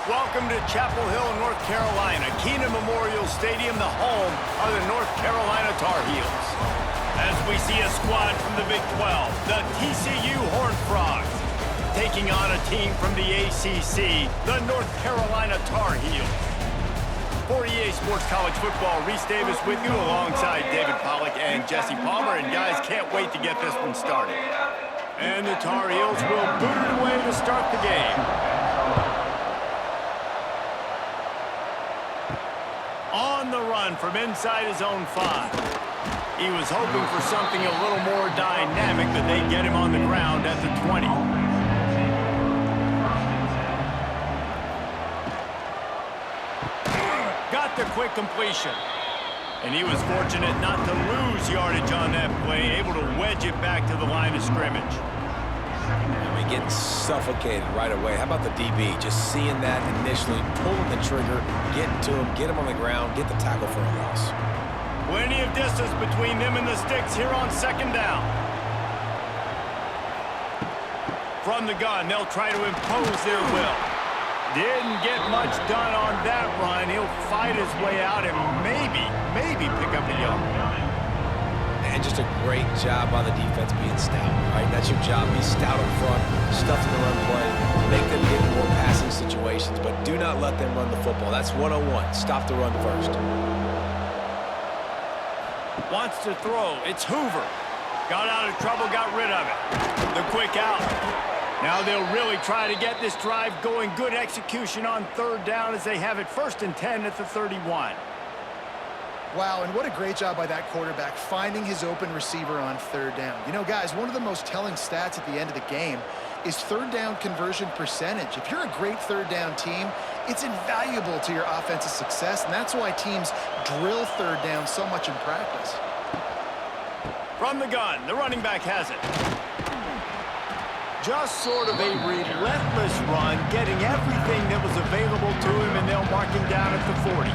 Welcome to Chapel Hill, North Carolina, Keenan Memorial Stadium, the home of the North Carolina Tar Heels. As we see a squad from the Big 12, the TCU Horned Frogs, taking on a team from the ACC, the North Carolina Tar Heels. For EA Sports College Football, Reese Davis with you alongside David Pollack and Jesse Palmer. And guys, can't wait to get this one started. And the Tar Heels will boot it away to start the game. On the run from inside his own 5. He was hoping for something a little more dynamic, but they get him on the ground at the 20. Got the quick completion. And he was fortunate not to lose yardage on that play, able to wedge it back to the line of scrimmage. Getting suffocated right away. How about the DB? Just seeing that initially, pulling the trigger, getting to him, get him on the ground, get the tackle for a loss. Plenty of distance between them and the sticks here on second down. From the gun, they'll try to impose their will. Didn't get much done on that run. He'll fight his way out and maybe pick up a yard. And just a great job by the defense being stout, right? That's your job. Be stout up front, stuff in the run play, make them get in more passing situations, but do not let them run the football. That's 101. Stop the run first. Wants to throw. It's Hoover. Got out of trouble, got rid of it. The quick out. Now they'll really try to get this drive going. Good execution on third down as they have it 1st and 10 at the 31. Wow, and what a great job by that quarterback, finding his open receiver on third down. You know, guys, one of the most telling stats at the end of the game is third down conversion percentage. If you're a great third down team, it's invaluable to your offensive success, and that's why teams drill third down so much in practice. From the gun, the running back has it. Just sort of a relentless run, getting everything that was available to him, and they'll mark him down at the 40.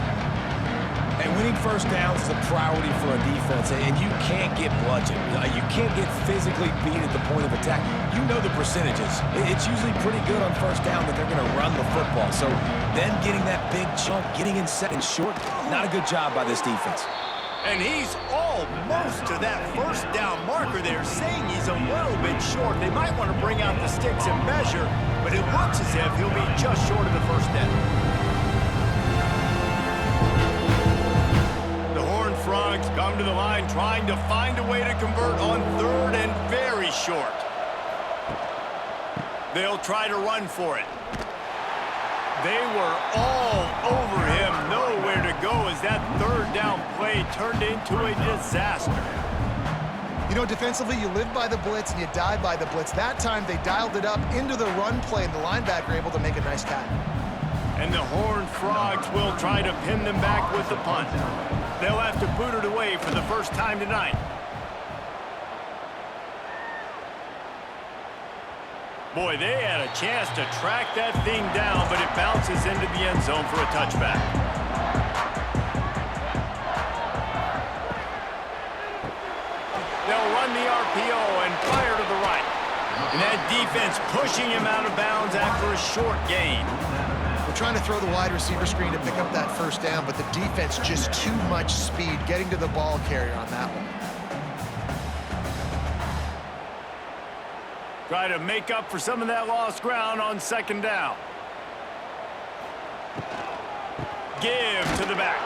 And winning first downs is a priority for a defense, and you can't get bludgeoned. You can't get physically beat at the point of attack. You know the percentages. It's usually pretty good on first down that they're going to run the football. So then getting that big chunk, getting in second short, not a good job by this defense. And he's almost to that first down marker there, saying he's a little bit short. They might want to bring out the sticks and measure, but it looks as if he'll be just short of the first down. Frogs come to the line trying to find a way to convert on third and very short. They'll try to run for it. They were all over him, nowhere to go as that third down play turned into a disaster. You know, defensively, you live by the blitz and you die by the blitz. That time, they dialed it up into the run play, and the linebacker able to make a nice tackle. And the Horned Frogs will try to pin them back with the punt. They'll have to boot it away for the first time tonight. Boy, they had a chance to track that thing down, but it bounces into the end zone for a touchback. They'll run the RPO and fire to the right. And that defense pushing him out of bounds after a short gain. We're trying to throw the wide receiver screen to pick up that first down, but the defense just too much speed getting to the ball carrier on that one. Try to make up for some of that lost ground on second down. Give to the back.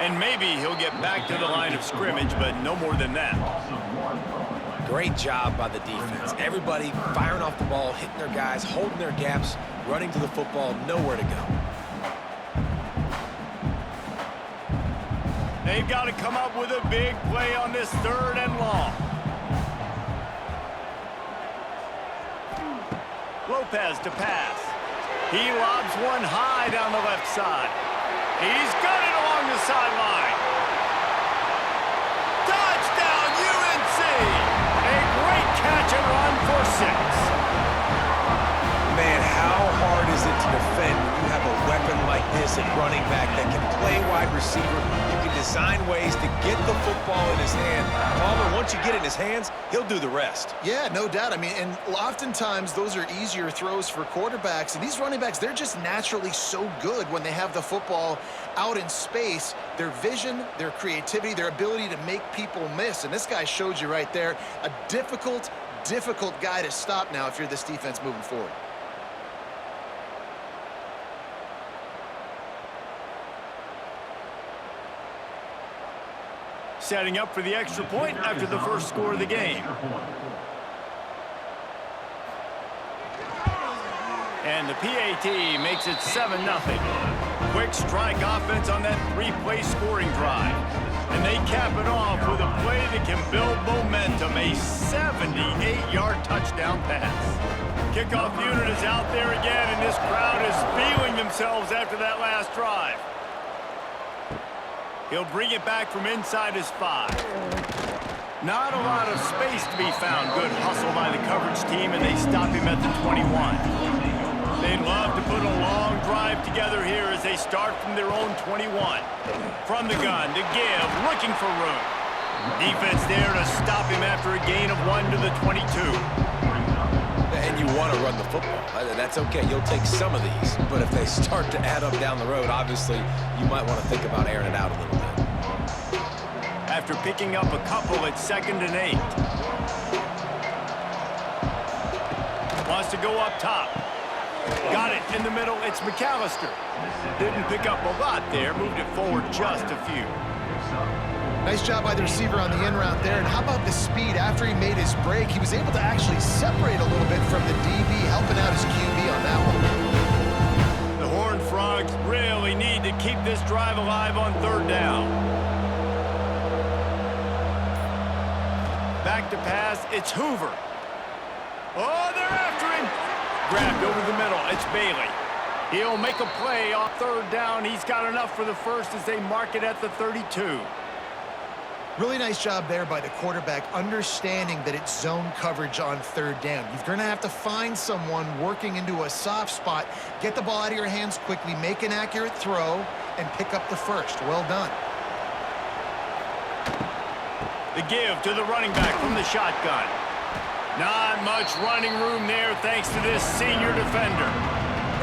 And maybe he'll get back to the line of scrimmage, but no more than that. Great job by the defense. Everybody firing off the ball, hitting their guys, holding their gaps, running to the football, nowhere to go. They've got to come up with a big play on this third and long. Lopez to pass. He lobs one high down the left side. He's got it along the sideline. Touchdown, UNC! A great catch and run for 6. Man, how hard is it to defend when you have a weapon like this at running back that can play wide receiver, you can design ways to get the football in his hand. Palmer, once you get it in his hands, he'll do the rest. Yeah, no doubt. I mean, and oftentimes those are easier throws for quarterbacks. And these running backs, they're just naturally so good when they have the football out in space. Their vision, their creativity, their ability to make people miss. And this guy showed you right there, a difficult guy to stop now if you're this defense moving forward. Setting up for the extra point after the first score of the game. And the PAT makes it 7-0. Quick strike offense on that three-play scoring drive. And they cap it off with a play that can build momentum, a 78-yard touchdown pass. Kickoff unit is out there again, and this crowd is feeling themselves after that last drive. He'll bring it back from inside his 5. Not a lot of space to be found. Good hustle by the coverage team, and they stop him at the 21. They'd love to put a long drive together here as they start from their own 21. From the gun to give, looking for room. Defense there to stop him after a gain of 1 to the 22. And you want to run the football. That's okay. You'll take some of these. But if they start to add up down the road, obviously, you might want to think about airing it out a little bit. After picking up a couple at 2nd and 8. Wants to go up top. Got it in the middle. It's McAllister. Didn't pick up a lot there. Moved it forward just a few. Nice job by the receiver on the in route there. And how about the speed after he made his break? He was able to actually separate a little bit from the DB, helping out his QB on that one. The Horned Frogs really need to keep this drive alive on 3rd down. Back to pass. It's Hoover. Oh, they're after him. Grabbed over the middle. It's Bailey. He'll make a play on 3rd down. He's got enough for the first as they mark it at the 32. Really nice job there by the quarterback, understanding that it's zone coverage on 3rd down. You're going to have to find someone working into a soft spot, get the ball out of your hands quickly, make an accurate throw, and pick up the first. Well done. The give to the running back from the shotgun. Not much running room there thanks to this senior defender.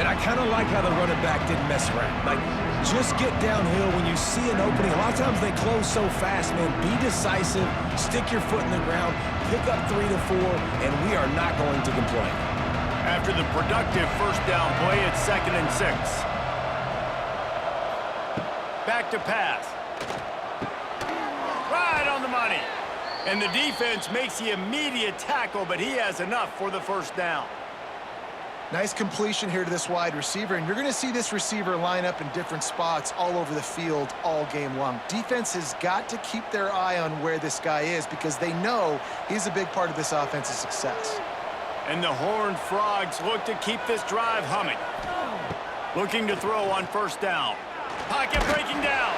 And I kind of like how the running back didn't mess around. Like, just get downhill when you see an opening. A lot of times they close so fast, man. Be decisive, stick your foot in the ground, pick up 3 to 4, and we are not going to complain. After the productive first down play, it's 2nd and 6. Back to pass. Right on the money. And the defense makes the immediate tackle, but he has enough for the first down. Nice completion here to this wide receiver, and you're going to see this receiver line up in different spots all over the field all game long. Defense has got to keep their eye on where this guy is because they know he's a big part of this offense's success. And the Horned Frogs look to keep this drive humming. Looking to throw on 1st down. Pocket breaking down.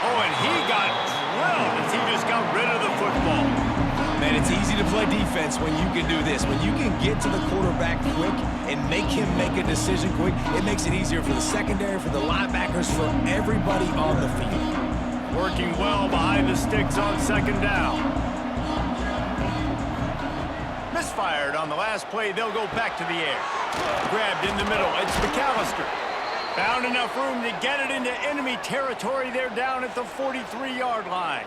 Oh, and he got drilled as he just got rid of the football. Man, it's easy to play defense when you can do this. When you can get to the quarterback quick and make him make a decision quick, it makes it easier for the secondary, for the linebackers, for everybody on the field. Working well behind the sticks on 2nd down. Misfired on the last play. They'll go back to the air. Grabbed in the middle. It's McAllister. Found enough room to get it into enemy territory. They're down at the 43-yard line.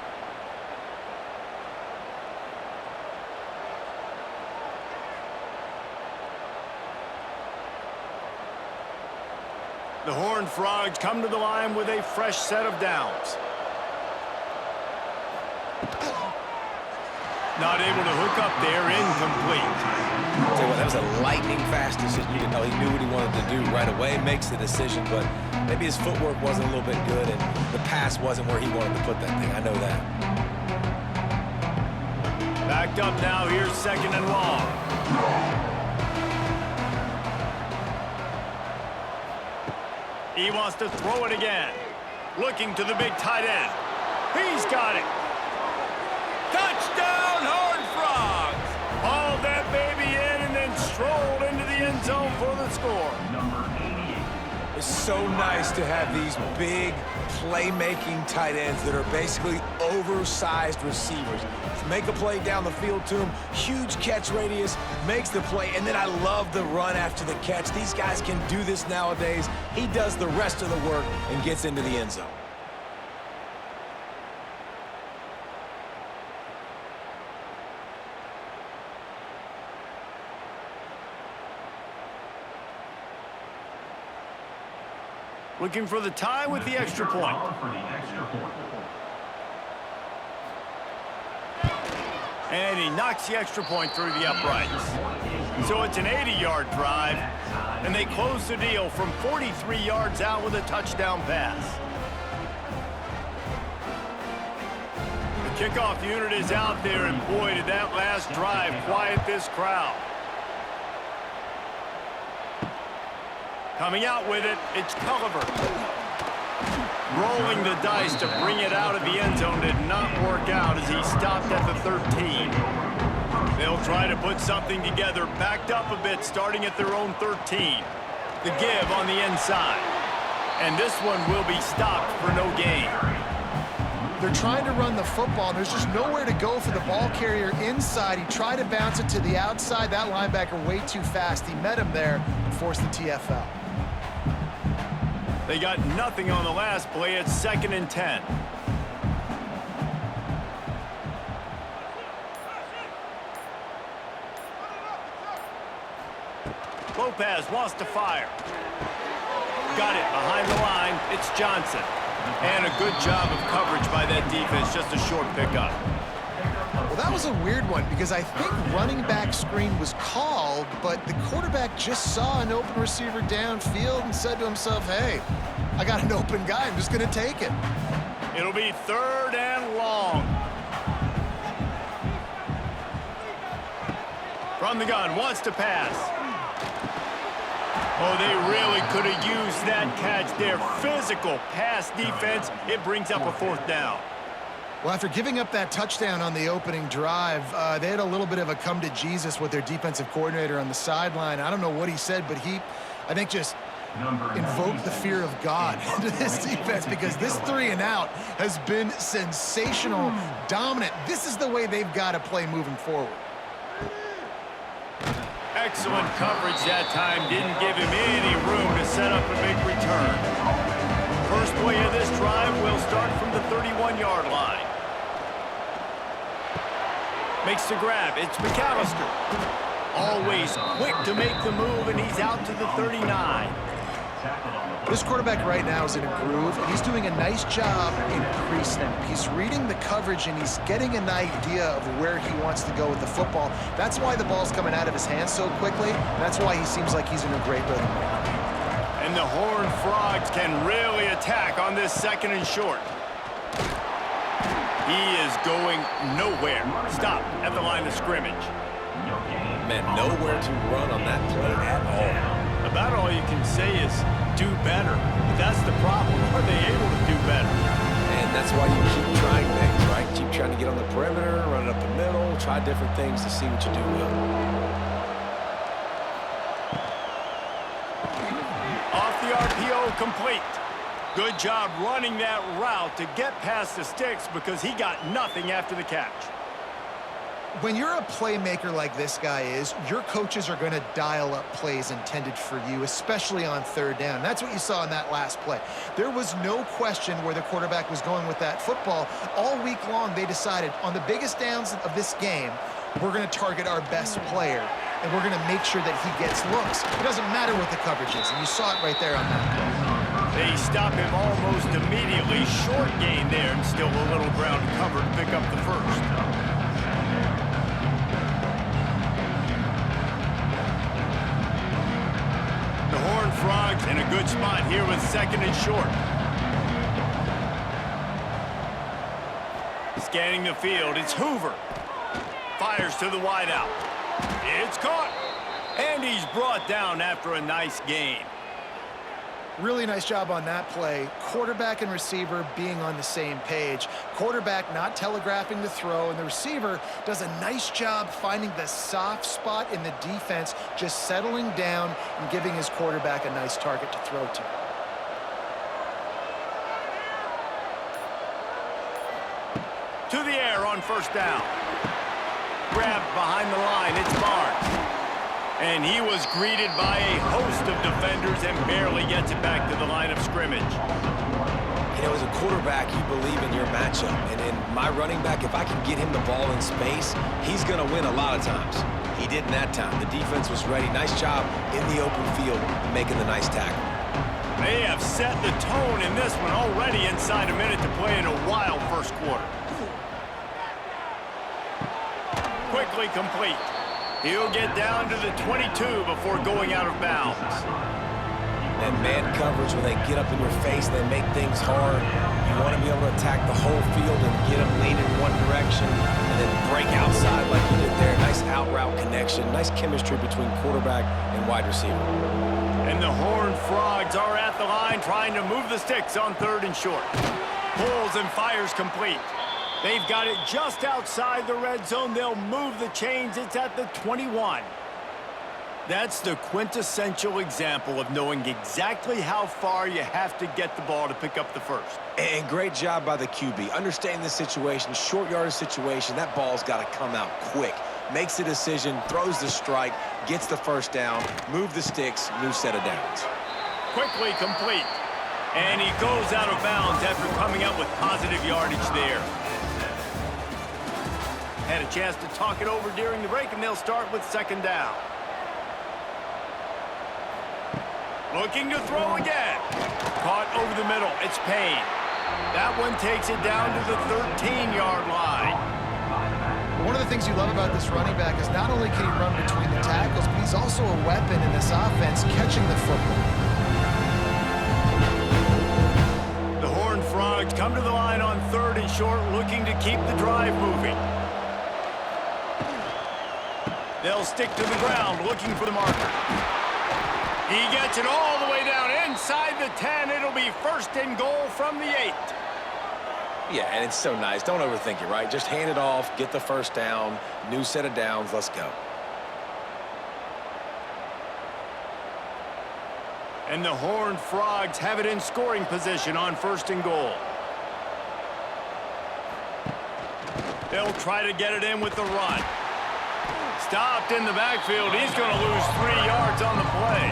The Horned Frogs come to the line with a fresh set of downs. Not able to hook up there, incomplete. Tell you what, that was a lightning fast decision. You can tell he knew what he wanted to do right away, makes the decision, but maybe his footwork wasn't a little bit good and the pass wasn't where he wanted to put that thing. I know that. Backed up now, here's 2nd and long. He wants to throw it again. Looking to the big tight end. He's got it. Touchdown, Horned Frogs! Hauled that baby in and then strolled into the end zone for the score. It's so nice to have these big playmaking tight ends that are basically oversized receivers. Make a play down the field to him, huge catch radius, makes the play, and then I love the run after the catch. These guys can do this nowadays. He does the rest of the work and gets into the end zone. Looking for the tie with the extra point. And he knocks the extra point through the uprights. So it's an 80-yard drive, and they close the deal from 43 yards out with a touchdown pass. The kickoff unit is out there, and boy, did that last drive quiet this crowd. Coming out with it, it's Culliver. Rolling the dice to bring it out of the end zone did not work out as he stopped at the 13. They'll try to put something together, backed up a bit, starting at their own 13. The give on the inside. And this one will be stopped for no gain. They're trying to run the football, and there's just nowhere to go for the ball carrier inside. He tried to bounce it to the outside. That linebacker way too fast. He met him there and forced the TFL. They got nothing on the last play. It's 2nd and 10. Lopez wants to fire. Got it behind the line. It's Johnson. And a good job of coverage by that defense. Just a short pickup. Well, that was a weird one because I think running back screen was called, but the quarterback just saw an open receiver downfield and said to himself, hey, I got an open guy. I'm just going to take it. It'll be 3rd and long. From the gun, wants to pass. Oh, they really could have used that catch there. Physical pass defense. It brings up a 4th down. Well, after giving up that touchdown on the opening drive, they had a little bit of a come to Jesus with their defensive coordinator on the sideline. I don't know what he said, but he, I think, just invoked the fear of God into this defense because this 3 and out has been sensational, dominant. This is the way they've got to play moving forward. Excellent coverage that time. Didn't give him any room to set up a big return. First play of this drive will start from the 31-yard line. Makes the grab. It's McAllister. Always quick to make the move, and he's out to the 39. This quarterback right now is in a groove, and he's doing a nice job in pre-snap. He's reading the coverage, and he's getting an idea of where he wants to go with the football. That's why the ball's coming out of his hands so quickly. That's why he seems like he's in a great rhythm. And the Horned Frogs can really attack on this 2nd and short. He is going nowhere. Stop at the line of scrimmage. Man, nowhere to run on that play at all. About all you can say is do better. But that's the problem. Are they able to do better? And that's why you keep trying things, right? Keep trying to get on the perimeter, run it up the middle, try different things to see what you do well. Off the RPO, complete. Good job running that route to get past the sticks because he got nothing after the catch. When you're a playmaker like this guy is, your coaches are going to dial up plays intended for you, especially on 3rd down. That's what you saw in that last play. There was no question where the quarterback was going with that football. All week long, they decided on the biggest downs of this game, we're going to target our best player, and we're going to make sure that he gets looks. It doesn't matter what the coverage is, and you saw it right there on that play. They stop him almost immediately. Short gain there, and still a little ground covered to pick up the 1st. The Horned Frogs in a good spot here with 2nd and short. Scanning the field, it's Hoover. Fires to the wideout. It's caught. And he's brought down after a nice gain. Really nice job on that play. Quarterback and receiver being on the same page. Quarterback not telegraphing the throw, and the receiver does a nice job finding the soft spot in the defense, just settling down and giving his quarterback a nice target to throw to. first down. Grabbed behind the line, it's Barnes. And he was greeted by a host of defenders and barely gets it back to the line of scrimmage. You know, as a quarterback, you believe in your matchup. And in my running back, if I can get him the ball in space, he's going to win a lot of times. He did in that time. The defense was ready. Nice job in the open field making the nice tackle. They have set the tone in this one already inside a minute to play in a wild first quarter. Quickly complete. He'll get down to the 22 before going out of bounds. And man coverage, when they get up in your face, they make things hard. You want to be able to attack the whole field and get them lean in one direction and then break outside like you did there. Nice out-route connection, nice chemistry between quarterback and wide receiver. And the Horned Frogs are at the line trying to move the sticks on 3rd and short. Pulls and fires complete. They've got it just outside the red zone. They'll move the chains. It's at the 21. That's the quintessential example of knowing exactly how far you have to get the ball to pick up the first. And great job by the QB. Understanding the situation, short yardage situation, that ball's got to come out quick. Makes the decision, throws the strike, gets the first down, move the sticks, new set of downs. Quickly complete. And he goes out of bounds after coming up with positive yardage there. Had a chance to talk it over during the break, and they'll start with 2nd down. Looking to throw again. Caught over the middle. It's Payne. That one takes it down to the 13-yard line. One of the things you love about this running back is not only can he run between the tackles, but he's also a weapon in this offense catching the football. The Horned Frogs come to the line on 3rd and short, looking to keep the drive moving. They'll stick to the ground, looking for the marker. He gets it all the way down inside the 10. It'll be 1st and goal from the 8. Yeah, and it's so nice. Don't overthink it, right? Just hand it off, get the first down, new set of downs, let's go. And the Horned Frogs have it in scoring position on 1st and goal. They'll try to get it in with the run. Stopped in the backfield. He's going to lose 3 yards on the play.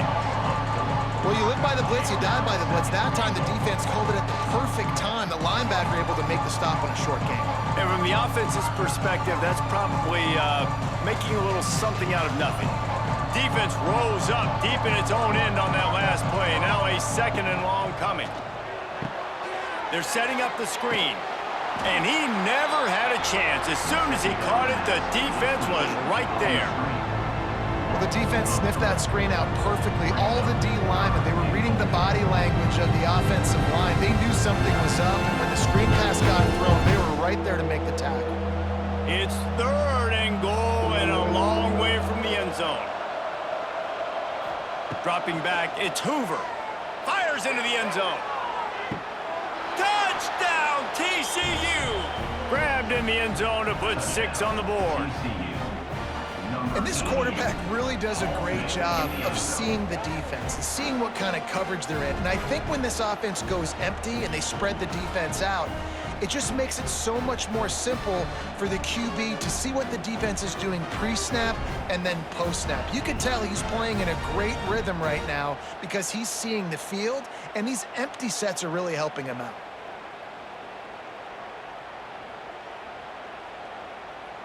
Well, you live by the blitz, you die by the blitz. That time the defense called it at the perfect time. The linebacker able to make the stop on a short game. And from the offense's perspective, that's probably making a little something out of nothing. Defense rose up deep in its own end on that last play. Now a 2nd and long coming. They're setting up the screen. And he never had a chance. As soon as he caught it, the defense was right there. Well, the defense sniffed that screen out perfectly. All the D linemen, they were reading the body language of the offensive line. They knew something was up, and when the screen pass got thrown, they were right there to make the tackle. It's 3rd and goal and a long way from the end zone. Dropping back, it's Hoover. Fires into the end zone. Touchdown, TCU! Grabbed in the end zone to put 6 on the board. And this quarterback really does a great job of seeing the defense and seeing what kind of coverage they're in. And I think when this offense goes empty and they spread the defense out, it just makes it so much more simple for the QB to see what the defense is doing pre-snap and then post-snap. You can tell he's playing in a great rhythm right now because he's seeing the field, and these empty sets are really helping him out.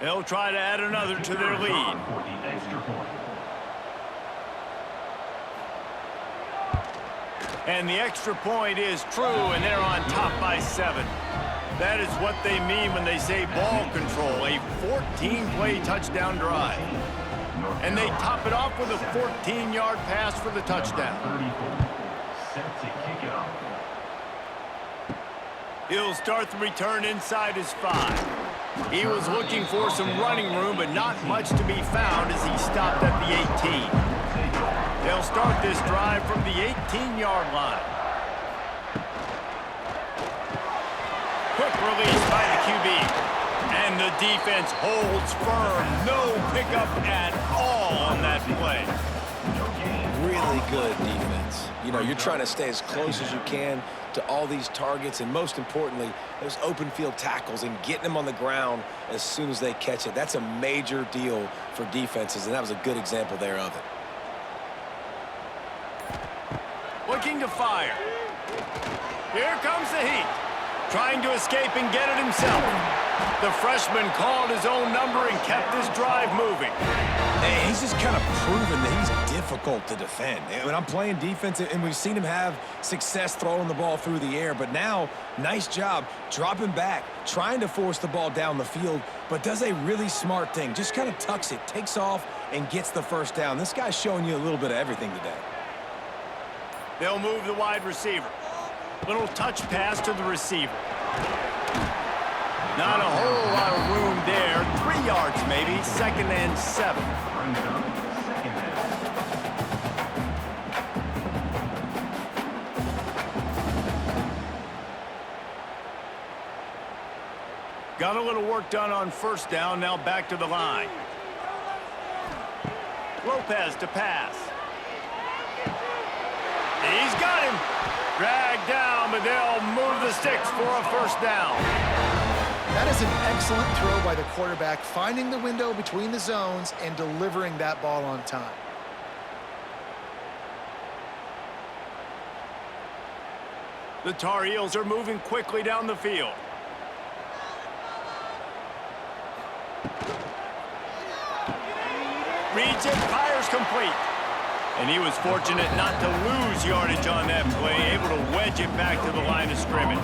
They'll try to add another to their lead. And the extra point is true, and they're on top by 7. That is what they mean when they say ball control, a 14-play touchdown drive. And they top it off with a 14-yard pass for the touchdown. He'll start the return inside his 5. He was looking for some running room, but not much to be found as he stopped at the 18. They'll start this drive from the 18-yard line. Quick release by the QB. And the defense holds firm. No pickup at all on that play. Really really good defense. You know, you're trying to stay as close as you can to all these targets, and most importantly, those open field tackles and getting them on the ground as soon as they catch it. That's a major deal for defenses, and that was a good example there of it. Looking to fire. Here comes the heat. Trying to escape and get it himself. The freshman called his own number and kept this drive moving. Hey, he's just kind of proven that he's difficult to defend. When I'm playing defense, and we've seen him have success throwing the ball through the air, but now, nice job dropping back, trying to force the ball down the field, but does a really smart thing. Just kind of tucks it, takes off, and gets the first down. This guy's showing you a little bit of everything today. They'll move the wide receiver. Little touch pass to the receiver. Not a whole lot of room there. 3 yards maybe. 2nd and 7. Got a little work done on 1st down. Now back to the line. Lopez to pass. He's got him. Dragged down, but they'll move the sticks for a 1st down. That is an excellent throw by the quarterback, finding the window between the zones and delivering that ball on time. The Tar Heels are moving quickly down the field. Reads it, fires complete. And he was fortunate not to lose yardage on that play, able to wedge it back to the line of scrimmage.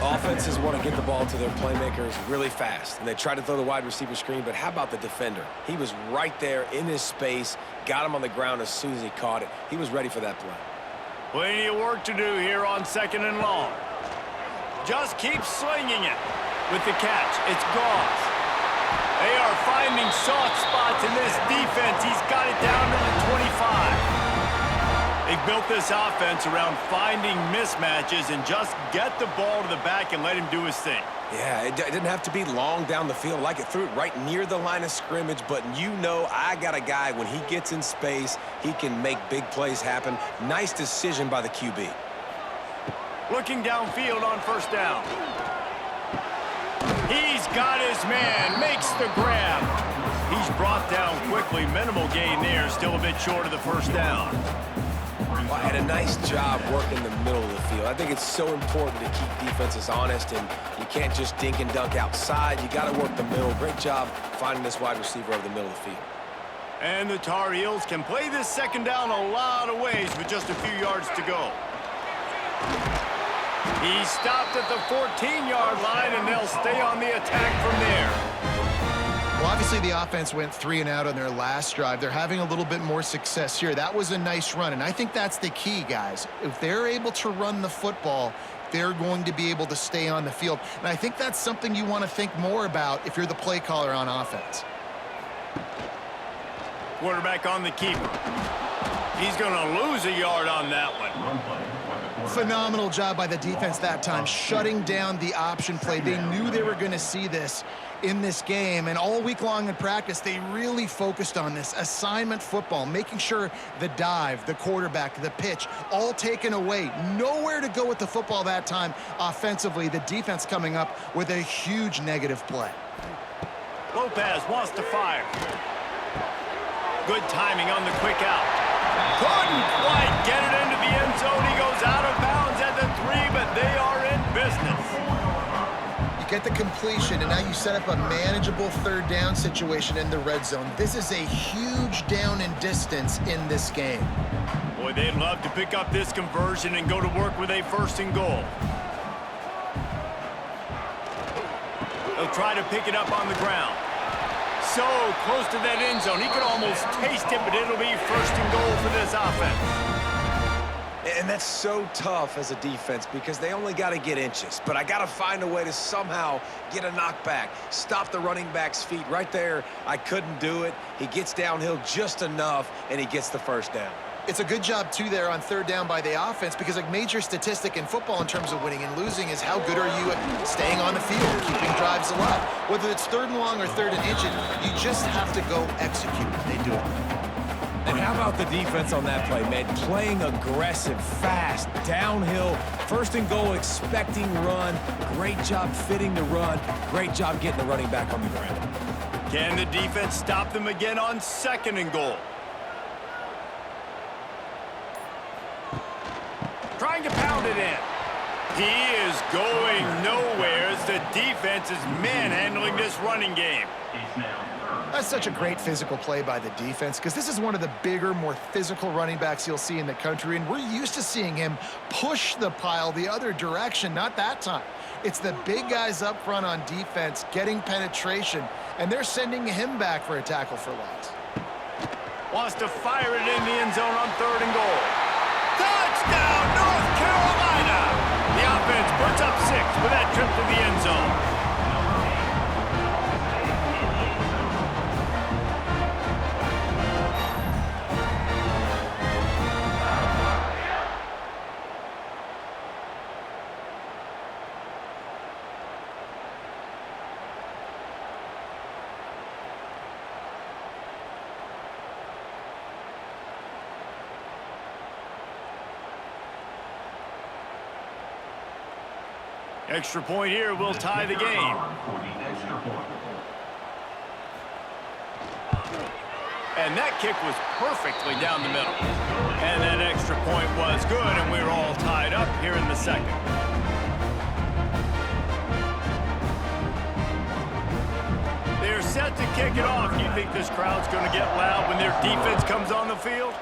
Offenses want to get the ball to their playmakers really fast, and they try to throw the wide receiver screen, but how about the defender? He was right there in his space, got him on the ground as soon as he caught it. He was ready for that play. Plenty of work to do here on 2nd and long. Just keep slinging it. With the catch, it's Gauze. They are finding soft spots in this defense. He's got it down to the 25. They've built this offense around finding mismatches and just get the ball to the back and let him do his thing. Yeah, it didn't have to be long down the field. Like it threw it right near the line of scrimmage, but you know I got a guy, when he gets in space, he can make big plays happen. Nice decision by the QB. Looking downfield on 1st down. He's got his man, makes the grab. He's brought down quickly. Minimal gain there, still a bit short of the 1st down. Well, had a nice job working the middle of the field. I think it's so important to keep defenses honest, and you can't just dink and dunk outside. You got to work the middle. Great job finding this wide receiver over the middle of the field. And the Tar Heels can play this 2nd down a lot of ways with just a few yards to go. He stopped at the 14-yard line, and they'll stay on the attack from there. Well, obviously the offense went 3 and out on their last drive. They're having a little bit more success here. That was a nice run, and I think that's the key, guys. If they're able to run the football, they're going to be able to stay on the field. And I think that's something you want to think more about if you're the play caller on offense. Quarterback on the keeper. He's going to lose a yard on that one. Phenomenal job by the defense that time, shutting down the option play. They knew they were going to see this in this game, and all week long in practice, they really focused on this assignment football, making sure the dive, the quarterback, the pitch, all taken away. Nowhere to go with the football that time offensively. The defense coming up with a huge negative play. Lopez wants to fire. Good timing on the quick out. Couldn't quite get it into the end zone. He goes out of bounds at the 3, but they are in business. You get the completion, and now you set up a manageable 3rd down situation in the red zone. This is a huge down in distance in this game. Boy, they'd love to pick up this conversion and go to work with a 1st and goal. They'll try to pick it up on the ground. So close to that end zone. He could almost taste it, but it'll be 1st and goal for this offense. And that's so tough as a defense because they only got to get inches. But I got to find a way to somehow get a knockback, stop the running back's feet. Right there, I couldn't do it. He gets downhill just enough, and he gets the 1st down. It's a good job, too, there on 3rd down by the offense, because a major statistic in football in terms of winning and losing is how good are you at staying on the field, keeping drives alive. Whether it's 3rd and long or 3rd and inches, you just have to go execute. They do it. And how about the defense on that play, man? Playing aggressive, fast, downhill, first and goal, expecting run. Great job fitting the run. Great job getting the running back on the ground. Can the defense stop them again on second and goal? Trying to pound it in. He is going nowhere as the defense is manhandling this running game. That's such a great physical play by the defense because this is one of the bigger, more physical running backs you'll see in the country, and we're used to seeing him push the pile the other direction, not that time. It's the big guys up front on defense getting penetration, and they're sending him back for a tackle for loss. Wants to fire it in the end zone on third and goal. Touchdown, North Carolina! The offense puts up 6 with that trip to the end zone. Extra point here will tie the game. And that kick was perfectly down the middle. And that extra point was good, and we're all tied up here in the second. They're set to kick it off. Do you think this crowd's going to get loud when their defense comes on the field?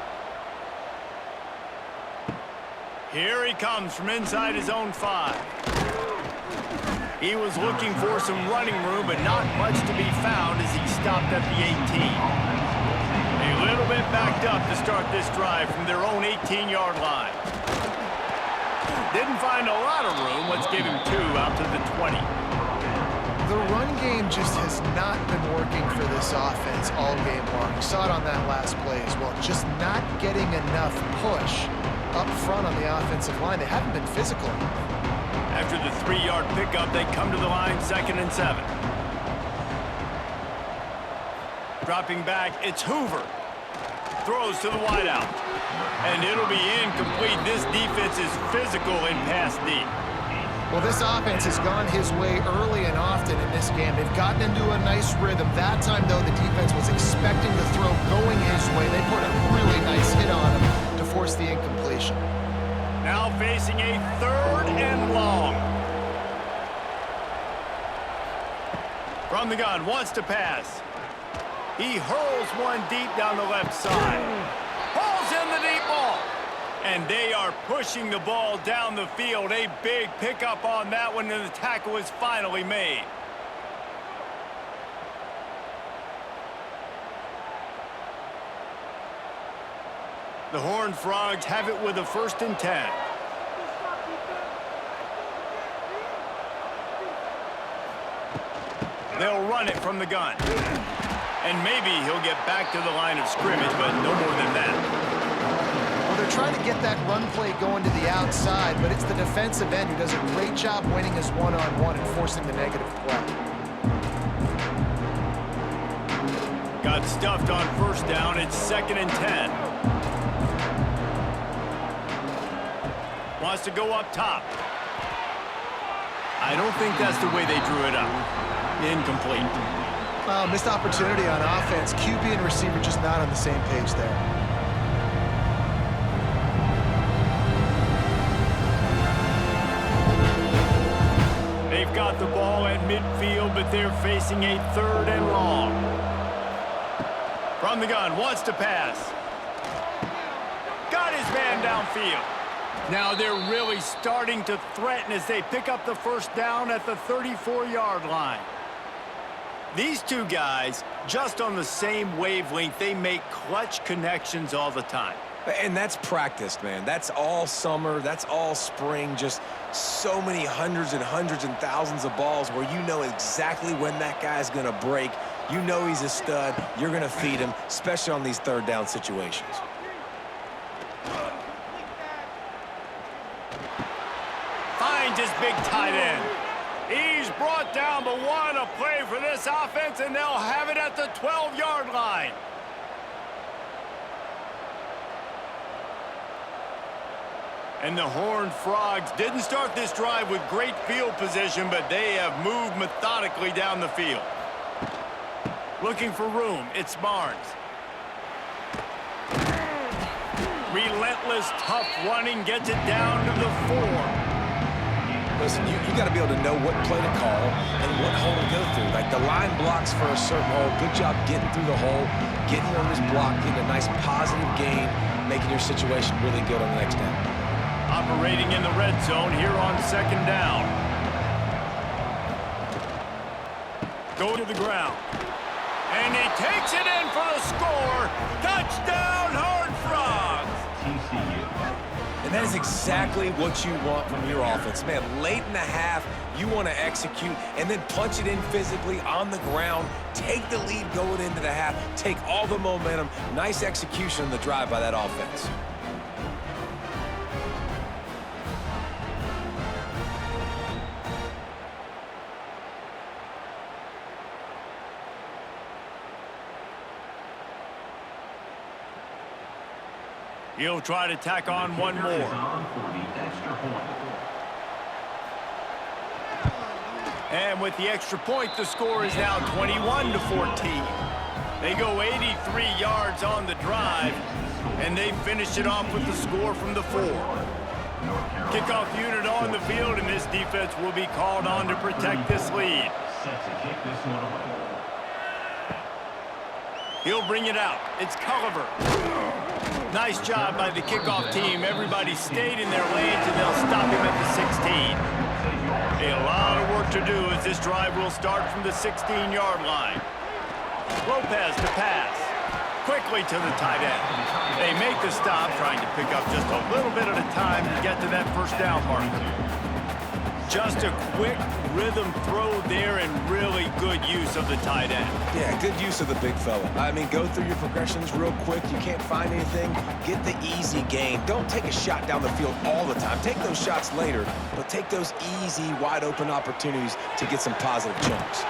Here he comes from inside his own 5. He was looking for some running room, but not much to be found as he stopped at the 18. A little bit backed up to start this drive from their own 18-yard line. Didn't find a lot of room. Let's give him 2 out to the 20. The run game just has not been working for this offense all game long. You saw it on that last play as well. Just not getting enough push up front on the offensive line. They haven't been physical enough. After the 3-yard pickup, they come to the line, 2nd and 7. Dropping back, it's Hoover. Throws to the wideout. And it'll be incomplete. This defense is physical in pass deep. Well, this offense has gone his way early and often in this game. They've gotten into a nice rhythm. That time, though, the defense was expecting the throw going his way. They put a really nice hit on him to force the incompletion. Now facing a 3rd and long. From the gun, wants to pass. He hurls one deep down the left side. Pulls in the deep ball. And they are pushing the ball down the field. A big pickup on that one, and the tackle is finally made. The Horned Frogs have it with a 1st and 10. They'll run it from the gun. And maybe he'll get back to the line of scrimmage, but no more than that. Well, they're trying to get that run play going to the outside, but it's the defensive end who does a great job winning his one-on-one and forcing the negative play. Got stuffed on 1st down. It's 2nd and 10. Wants to go up top. I don't think that's the way they drew it up. Incomplete. Missed opportunity on offense. QB and receiver just not on the same page there. They've got the ball at midfield, but they're facing a 3rd and long. From the gun, wants to pass. Got his man downfield. Now they're really starting to threaten as they pick up the 1st down at the 34-yard line. These two guys, just on the same wavelength, they make clutch connections all the time. And that's practiced, man. That's all summer. That's all spring. Just so many hundreds and thousands of balls where you know exactly when that guy's going to break. You know he's a stud. You're going to feed him, especially on these 3rd down situations. Finds his big tight end. He's brought down, but what a play for this offense, and they'll have it at the 12-yard line. And the Horned Frogs didn't start this drive with great field position, but they have moved methodically down the field. Looking for room, it's Barnes. Relentless, tough running, gets it down to the 4. Listen, you got to be able to know what play to call and what hole to go through. Like the line blocks for a certain hole. Good job getting through the hole, getting on this block, getting a nice positive gain, making your situation really good on the next down. Operating in the red zone here on 2nd down. Go to the ground. And he takes it in for the score. Touchdown, Horned Frogs! TCU. And that is exactly what you want from your offense. Man, late in the half, you want to execute and then punch it in physically on the ground. Take the lead going into the half. Take all the momentum. Nice execution on the drive by that offense. He'll try to tack on one more. And with the extra point, the score is now 21-14. They go 83 yards on the drive, and they finish it off with the score from the 4. Kickoff unit on the field, and this defense will be called on to protect this lead. He'll bring it out. It's Culliver. Nice job by the kickoff team. Everybody stayed in their lanes, and they'll stop him at the 16. A lot of work to do as this drive will start from the 16-yard line. Lopez to pass. Quickly to the tight end. They make the stop, trying to pick up just a little bit at a time to get to that first down marker. Just a quick rhythm throw there and really good use of the tight end. Yeah, good use of the big fella. I mean, go through your progressions real quick. You can't find anything. Get the easy gain. Don't take a shot down the field all the time. Take those shots later, but take those easy, wide-open opportunities to get some positive chunks.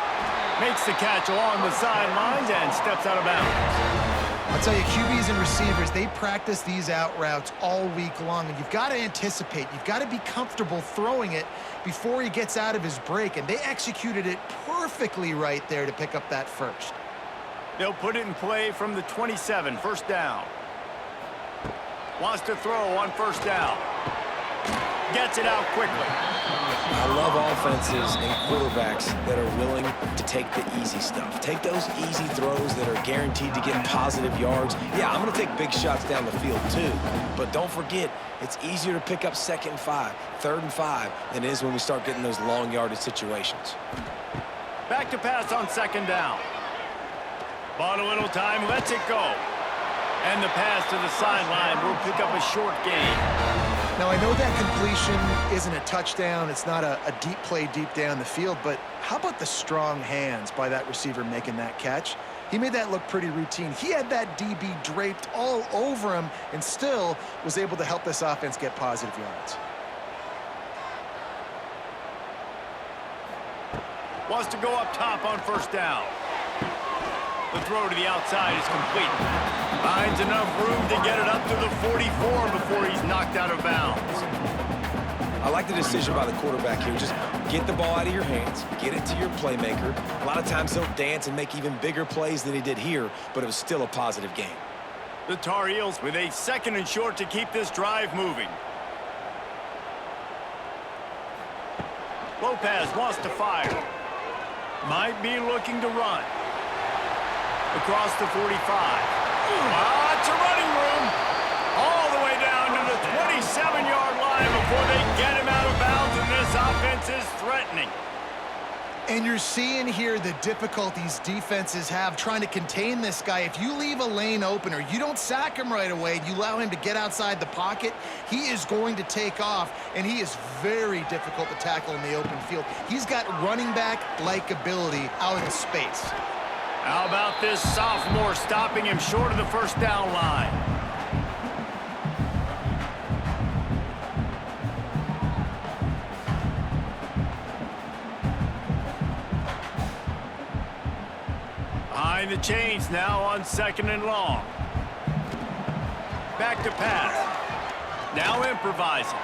Makes the catch along the sidelines and steps out of bounds. I'll tell you, QBs and receivers, they practice these out routes all week long, and you've got to anticipate. You've got to be comfortable throwing it before he gets out of his break, and they executed it perfectly right there to pick up that first. They'll put it in play from the 27, first down. Wants to throw on first down. Gets it out quickly. I love offenses and quarterbacks that are willing to take the easy stuff. Take those easy throws that are guaranteed to get positive yards. Yeah, I'm going to take big shots down the field too. But don't forget, it's easier to pick up 2nd and 5, 3rd and 5 than it is when we start getting those long yardage situations. Back to pass on 2nd down. Bought a little time, lets it go. And the pass to the sideline will pick up a short gain. Now, I know that completion isn't a touchdown. It's not a deep play deep down the field, but how about the strong hands by that receiver making that catch? He made that look pretty routine. He had that DB draped all over him and still was able to help this offense get positive yards. Wants to go up top on first down. The throw to the outside is complete. Finds enough room to get it up to the 44 before he's knocked out of bounds. I like the decision by the quarterback here. Just get the ball out of your hands, get it to your playmaker. A lot of times he'll dance and make even bigger plays than he did here, but it was still a positive game. The Tar Heels with a 2nd and short to keep this drive moving. Lopez wants to fire. Might be looking to run. Across the 45. Lots of running room. All the way down to the 27-yard line before they get him out of bounds, and this offense is threatening. And you're seeing here the difficulties defenses have trying to contain this guy. If you leave a lane open or you don't sack him right away, you allow him to get outside the pocket, he is going to take off, and he is very difficult to tackle in the open field. He's got running back-like ability out in space. How about this sophomore stopping him short of the first down line? Behind the chains now on 2nd and long. Back to pass. Now improvising.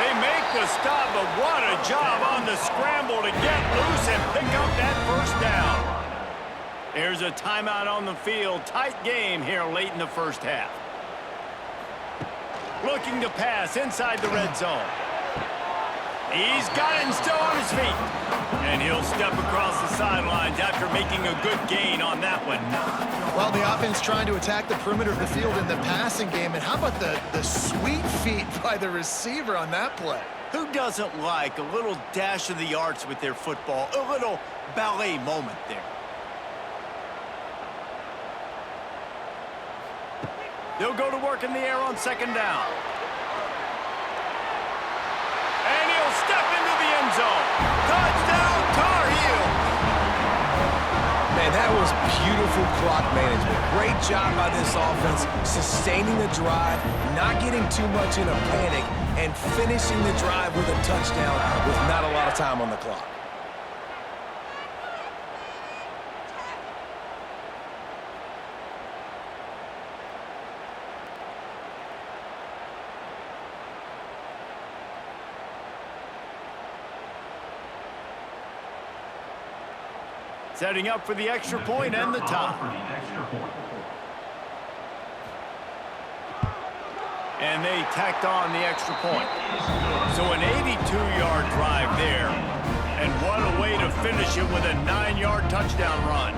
They make the stop, but what a job on the scramble to get loose and pick up that first down. There's a timeout on the field. Tight game here late in the first half. Looking to pass inside the red zone. He's got it and still on his feet. And he'll step across the sidelines after making a good gain on that one. Well, the offense trying to attack the perimeter of the field in the passing game. And how about the sweet feet by the receiver on that play? Who doesn't like a little dash of the arts with their football? A little ballet moment there. They'll go to work in the air on second down. And he'll step into the end zone. Touchdown, Tar Heels! Man, that was beautiful clock management. Great job by this offense, sustaining the drive, not getting too much in a panic, and finishing the drive with a touchdown with not a lot of time on the clock. Setting up for the extra point and the tie. And they tacked on the extra point. So an 82-yard drive there. And what a way to finish it with a 9-yard touchdown run.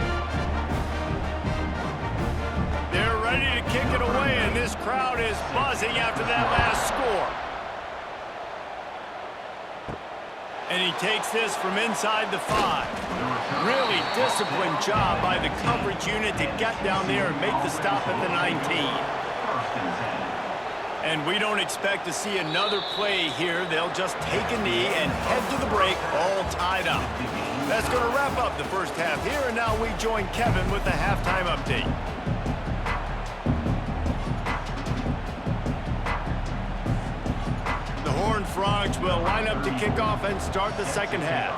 They're ready to kick it away, and this crowd is buzzing after that last score. And he takes this from inside the 5. Really disciplined job by the coverage unit to get down there and make the stop at the 19. And we don't expect to see another play here. They'll just take a knee and head to the break, all tied up. That's going to wrap up the first half here, and now we join Kevin with the halftime update. The Horned Frogs will line up to kick off and start the second half.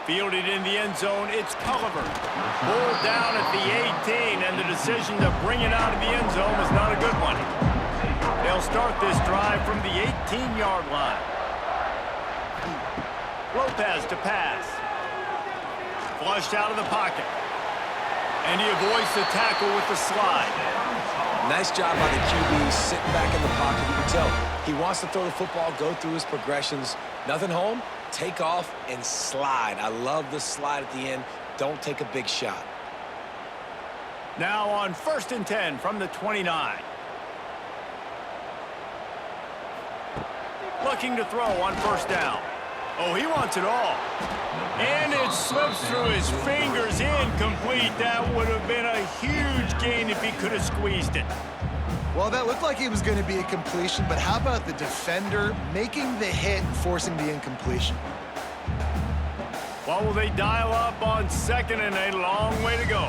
Fielded in the end zone, it's Culliver. Pulled down at the 18, and the decision to bring it out of the end zone was not a good one. They'll start this drive from the 18-yard line. Lopez to pass. Flushed out of the pocket. And he avoids the tackle with the slide. Nice job by the QB sitting back in the pocket. You can tell he wants to throw the football, go through his progressions. Nothing home, take off and slide. I love the slide at the end. Don't take a big shot. Now on 1st and 10 from the 29. Looking to throw on first down. Oh, he wants it all. And it slips through his fingers, incomplete. That would have been a huge gain if he could have squeezed it. Well, that looked like it was going to be a completion, but how about the defender making the hit and forcing the incompletion? Well, will they dial up on second and a long way to go?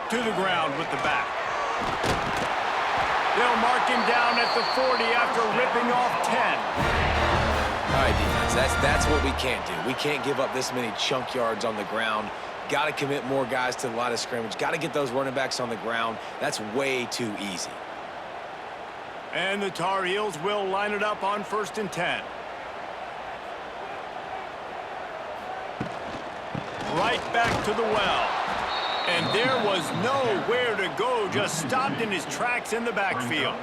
To the ground with the back. They'll mark him down at the 40 after ripping off 10. All right, defense, that's what we can't do. We can't give up this many chunk yards on the ground. Got to commit more guys to the line of scrimmage. Got to get those running backs on the ground. That's way too easy. And the Tar Heels will line it up on 1st and 10. Right back to the well. And there was nowhere to go, just stopped in his tracks in the backfield.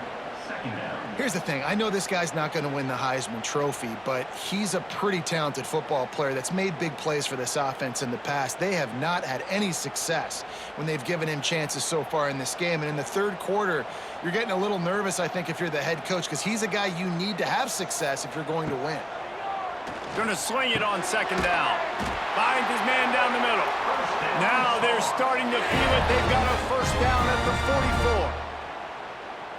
Here's the thing. I know this guy's not going to win the Heisman Trophy, but he's a pretty talented football player that's made big plays for this offense in the past. They have not had any success when they've given him chances so far in this game. And in the third quarter, you're getting a little nervous, I think, if you're the head coach, because he's a guy you need to have success if you're going to win. Going to swing it on second down. Finds his man down the middle. Now they're starting to feel it. They've got a first down at the 44.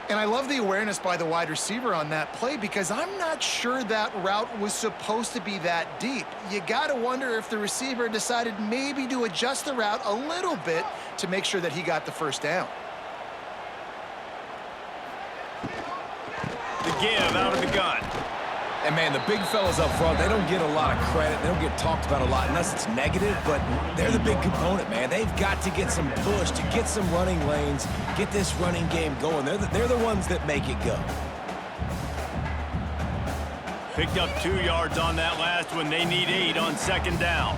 And I love the awareness by the wide receiver on that play, because I'm not sure that route was supposed to be that deep. You got to wonder if the receiver decided maybe to adjust the route a little bit to make sure that he got the first down. The give out of the gun. And, man, the big fellas up front, they don't get a lot of credit. They don't get talked about a lot unless it's negative, but they're the big component, man. They've got to get some push, to get some running lanes, get this running game going. They're the ones that make it go. Picked up 2 yards on that last one. They need 8 on second down.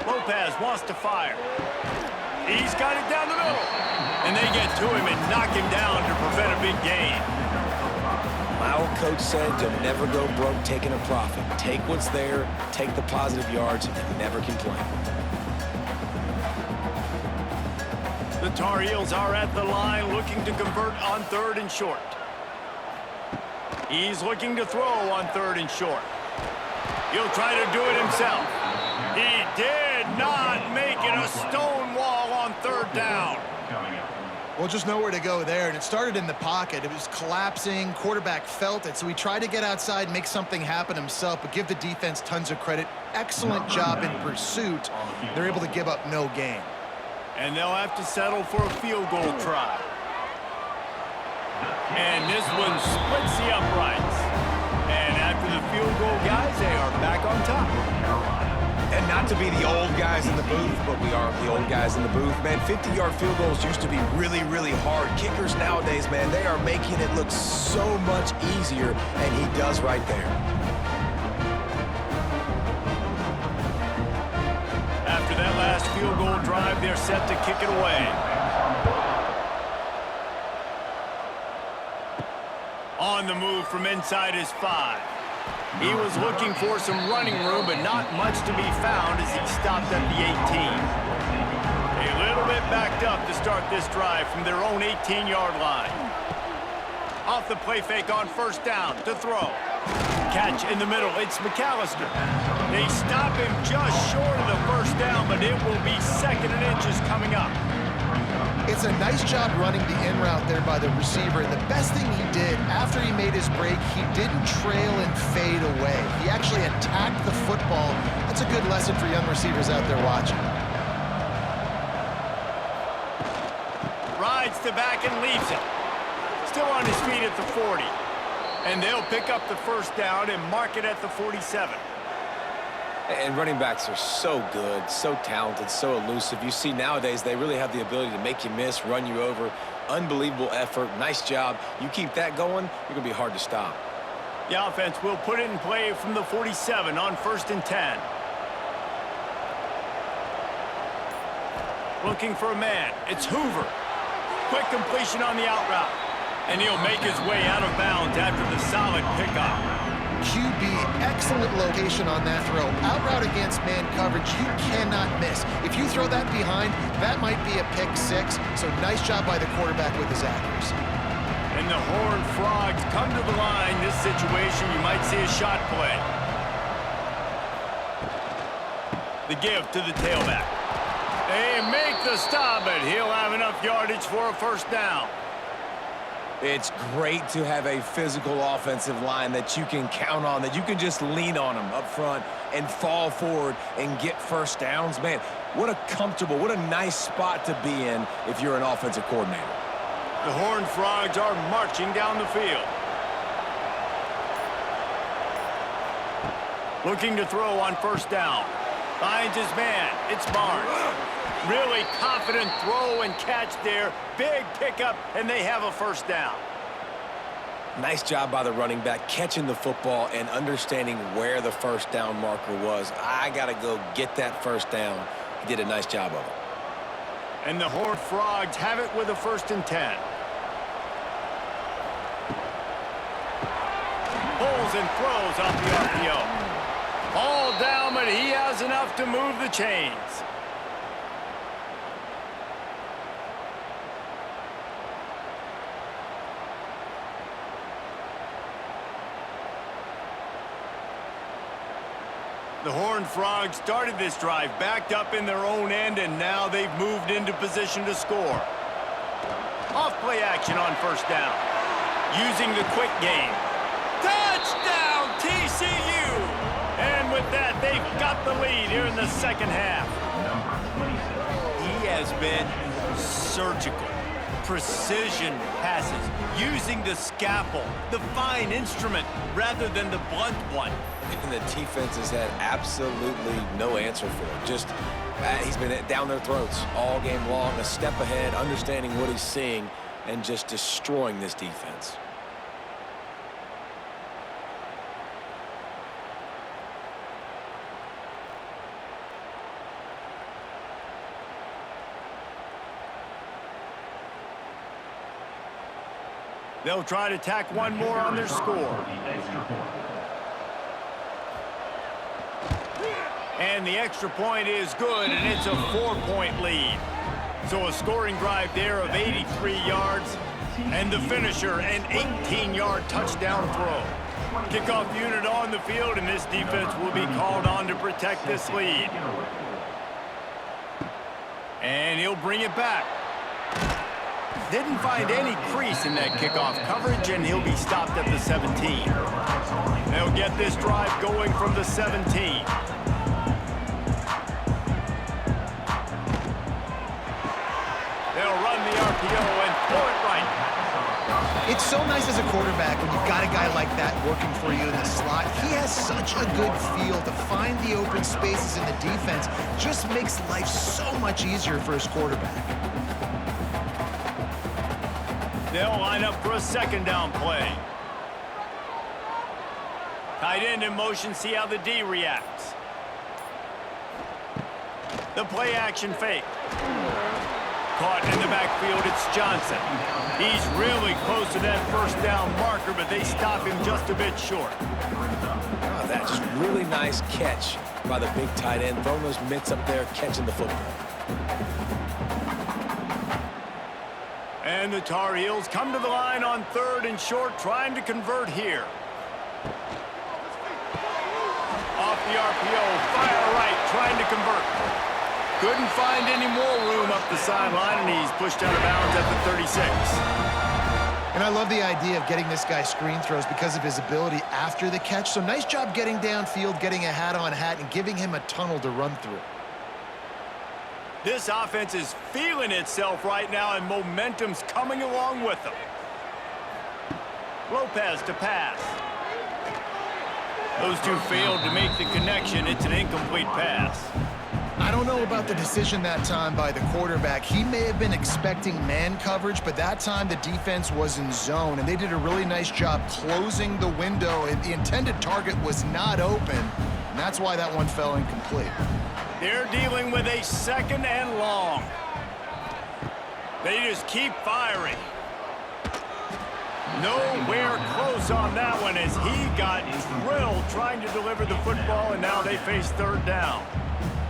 Lopez wants to fire. He's got it down the middle. And they get to him and knock him down to prevent a big gain. My old coach said to never go broke taking a profit. Take what's there, take the positive yards, and never complain. The Tar Heels are at the line looking to convert on 3rd and short. He's looking to throw on 3rd and short. He'll try to do it himself. He did not make it a stone wall on 3rd down. Well, just nowhere to go there, and it started in the pocket. It was collapsing. Quarterback felt it, so he tried to get outside, make something happen himself, but give the defense tons of credit. Excellent job in pursuit. They're able to give up no gain. And they'll have to settle for a field goal try. And this one splits the uprights. And after the field goal, guys, they are back on top. And not to be the old guys in the booth, but we are the old guys in the booth. Man, 50-yard field goals used to be really, really hard. Kickers nowadays, man, they are making it look so much easier, and he does right there. After that last field goal drive, they're set to kick it away. On the move from inside his 5. He was looking for some running room, but not much to be found as he stopped at the 18. A little bit backed up to start this drive from their own 18-yard line. Off the play fake on 1st down to throw. Catch in the middle, it's McAllister. They stop him just short of the 1st down, but it will be 2nd and inches coming up. It's a nice job running the in route there by the receiver. And the best thing he did after he made his break, he didn't trail and fade away. He actually attacked the football. That's a good lesson for young receivers out there watching. Rides to back and leaves it. Still on his feet at the 40. And they'll pick up the 1st down and mark it at the 47. And running backs are so good, so talented, so elusive. You see nowadays they really have the ability to make you miss, run you over. Unbelievable effort. Nice job. You keep that going, you're going to be hard to stop. The offense will put it in play from the 47 on 1st and 10. Looking for a man. It's Hoover. Quick completion on the out route. And he'll make his way out of bounds after the solid pickup. QB, excellent location on that throw. Out route against man coverage, you cannot miss. If you throw that behind, that might be a pick 6. So nice job by the quarterback with his accuracy. And the Horned Frogs come to the line. This situation, you might see a shot play. The give to the tailback. They make the stop, but he'll have enough yardage for a 1st down. It's great to have a physical offensive line that you can count on, that you can just lean on them up front and fall forward and get 1st downs. Man, what a comfortable, what a nice spot to be in if you're an offensive coordinator. The Horned Frogs are marching down the field. Looking to throw on 1st down. Finds his man. It's Barnes. Really confident throw and catch there. Big pickup, and they have a 1st down. Nice job by the running back, catching the football and understanding where the 1st down marker was. I got to go get that 1st down. He did a nice job of it. And the Horned Frogs have it with a 1st and 10. Pulls and throws off the RPO. All down, but he has enough to move the chains. The Horned Frogs started this drive backed up in their own end, and now they've moved into position to score. Off play action on 1st down. Using the quick game. Touchdown, TCU! And with that, they've got the lead here in the 2nd half. He has been surgical. precision passes, using the scalpel, the fine instrument, rather than the blunt one. And the defense has had absolutely no answer for it. Just, he's been down their throats all game long, a step ahead, understanding what he's seeing, and just destroying this defense. They'll try to tack one more on their score. And the extra point is good, and it's a 4-point lead. So a scoring drive there of 83 yards, and the finisher, an 18-yard touchdown throw. Kickoff unit on the field, and this defense will be called on to protect this lead. And he'll bring it back. Didn't find any crease in that kickoff coverage, and he'll be stopped at the 17. They'll get this drive going from the 17. They'll run the RPO and throw it right. It's so nice as a quarterback when you've got a guy like that working for you in the slot. He has such a good feel to find the open spaces in the defense. Just makes life so much easier for his quarterback. They'll line up for a second down play. Tight end in motion, see how the D reacts. The play action fake. Caught in the backfield, it's Johnson. He's really close to that first down marker, but they stop him just a bit short. Oh, that's just really nice catch by the big tight end, throwing those mitts up there, catching the football. And the Tar Heels come to the line on 3rd and short, trying to convert here. Off the RPO, fire right, trying to convert. Couldn't find any more room up the sideline, and he's pushed out of bounds at the 36. And I love the idea of getting this guy screen throws because of his ability after the catch. So nice job getting downfield, getting a hat-on-hat, and giving him a tunnel to run through. This offense is feeling itself right now, and momentum's coming along with them. Lopez to pass. Those two failed to make the connection. It's an incomplete pass. I don't know about the decision that time by the quarterback. He may have been expecting man coverage, but that time the defense was in zone, and they did a really nice job closing the window. The intended target was not open, and that's why that one fell incomplete. They're dealing with a 2nd and long. They just keep firing. Nowhere close on that one as he got drilled trying to deliver the football, and now they face 3rd down.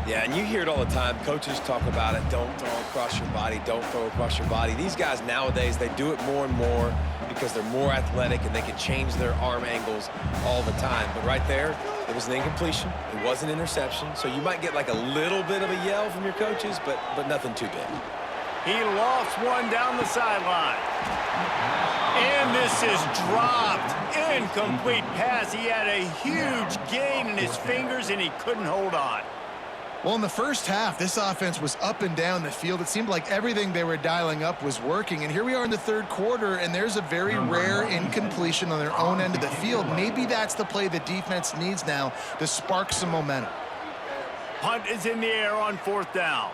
Yeah, and you hear it all the time. Coaches talk about it. Don't throw across your body. Don't throw across your body. These guys nowadays, they do it more and more because they're more athletic and they can change their arm angles all the time. But right there, it was an incompletion. It was an interception. So you might get like a little bit of a yell from your coaches, but nothing too big. He lost one down the sideline. And this is dropped. Incomplete pass. He had a huge gain in his fingers, and he couldn't hold on. Well, in the first half, this offense was up and down the field. It seemed like everything they were dialing up was working. And here we are in the 3rd quarter, and there's a very rare incompletion on their own end of the field. Maybe that's the play the defense needs now to spark some momentum. Punt is in the air on 4th down.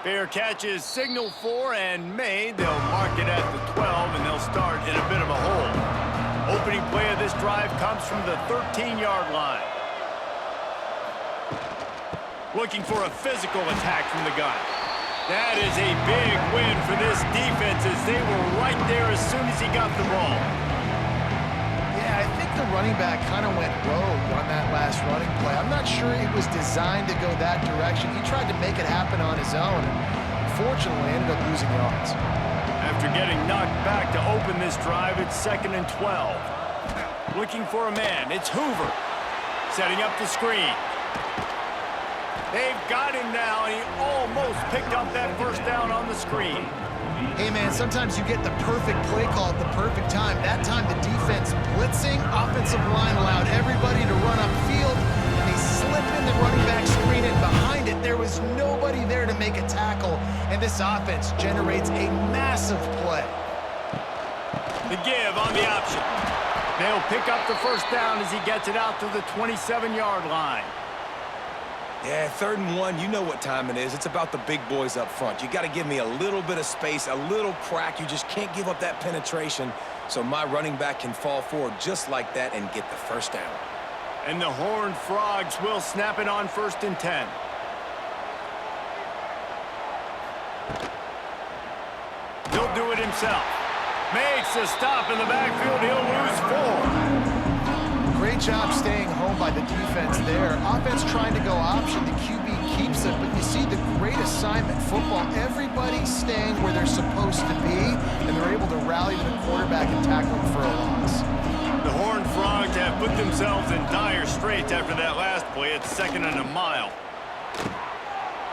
Fair catch is signaled for and made. They'll mark it at the 12, and they'll start in a bit of a hole. Opening play of this drive comes from the 13-yard line. Looking for a physical attack from the gun. That is a big win for this defense as they were right there as soon as he got the ball. Yeah, I think the running back kind of went rogue on that last running play. I'm not sure it was designed to go that direction. He tried to make it happen on his own, and unfortunately ended up losing yards. After getting knocked back to open this drive, it's 2nd and 12. Looking for a man, it's Hoover. Setting up the screen. They've got him now, and he almost picked up that first down on the screen. Hey, man, sometimes you get the perfect play call at the perfect time. That time the defense blitzing, offensive line allowed everybody to run upfield, and they slip in the running back screen, and behind it there was nobody there to make a tackle, and and this offense generates a massive play. The give on the option. They'll pick up the first down as he gets it out to the 27-yard line. Yeah, 3rd and 1, you know what time it is. It's about the big boys up front. You got to give me a little bit of space, a little crack. You just can't give up that penetration, so my running back can fall forward just like that and get the first down. And the Horned Frogs will snap it on 1st and 10. He'll do it himself. Makes a stop in the backfield. He'll lose 4. Great job staying home by the defense there. Offense trying to go option. The QB keeps it, but you see the great assignment football. Everybody's staying where they're supposed to be, and they're able to rally to the quarterback and tackle him for a loss. The Horned Frogs have put themselves in dire straits after that last play. It's 2nd and a mile.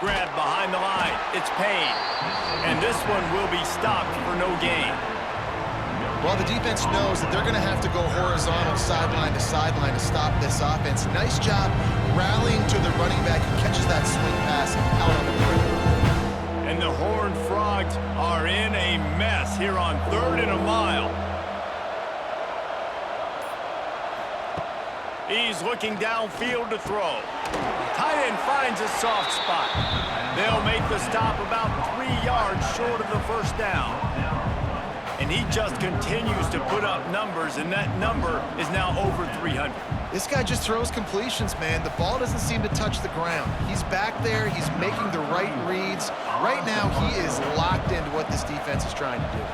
Grabbed behind the line. It's Payne. And this one will be stopped for no gain. Well, the defense knows that they're going to have to go horizontal sideline to stop this offense. Nice job rallying to the running back who catches that swing pass out on the perimeter. And the Horned Frogs are in a mess here on 3rd and a mile. He's looking downfield to throw. Tight end finds a soft spot. They'll make the stop about 3 yards short of the first down. And he just continues to put up numbers, and that number is now over 300. This guy just throws completions, man. The ball doesn't seem to touch the ground. He's back there. He's making the right reads. Right now, he is locked into what this defense is trying to do.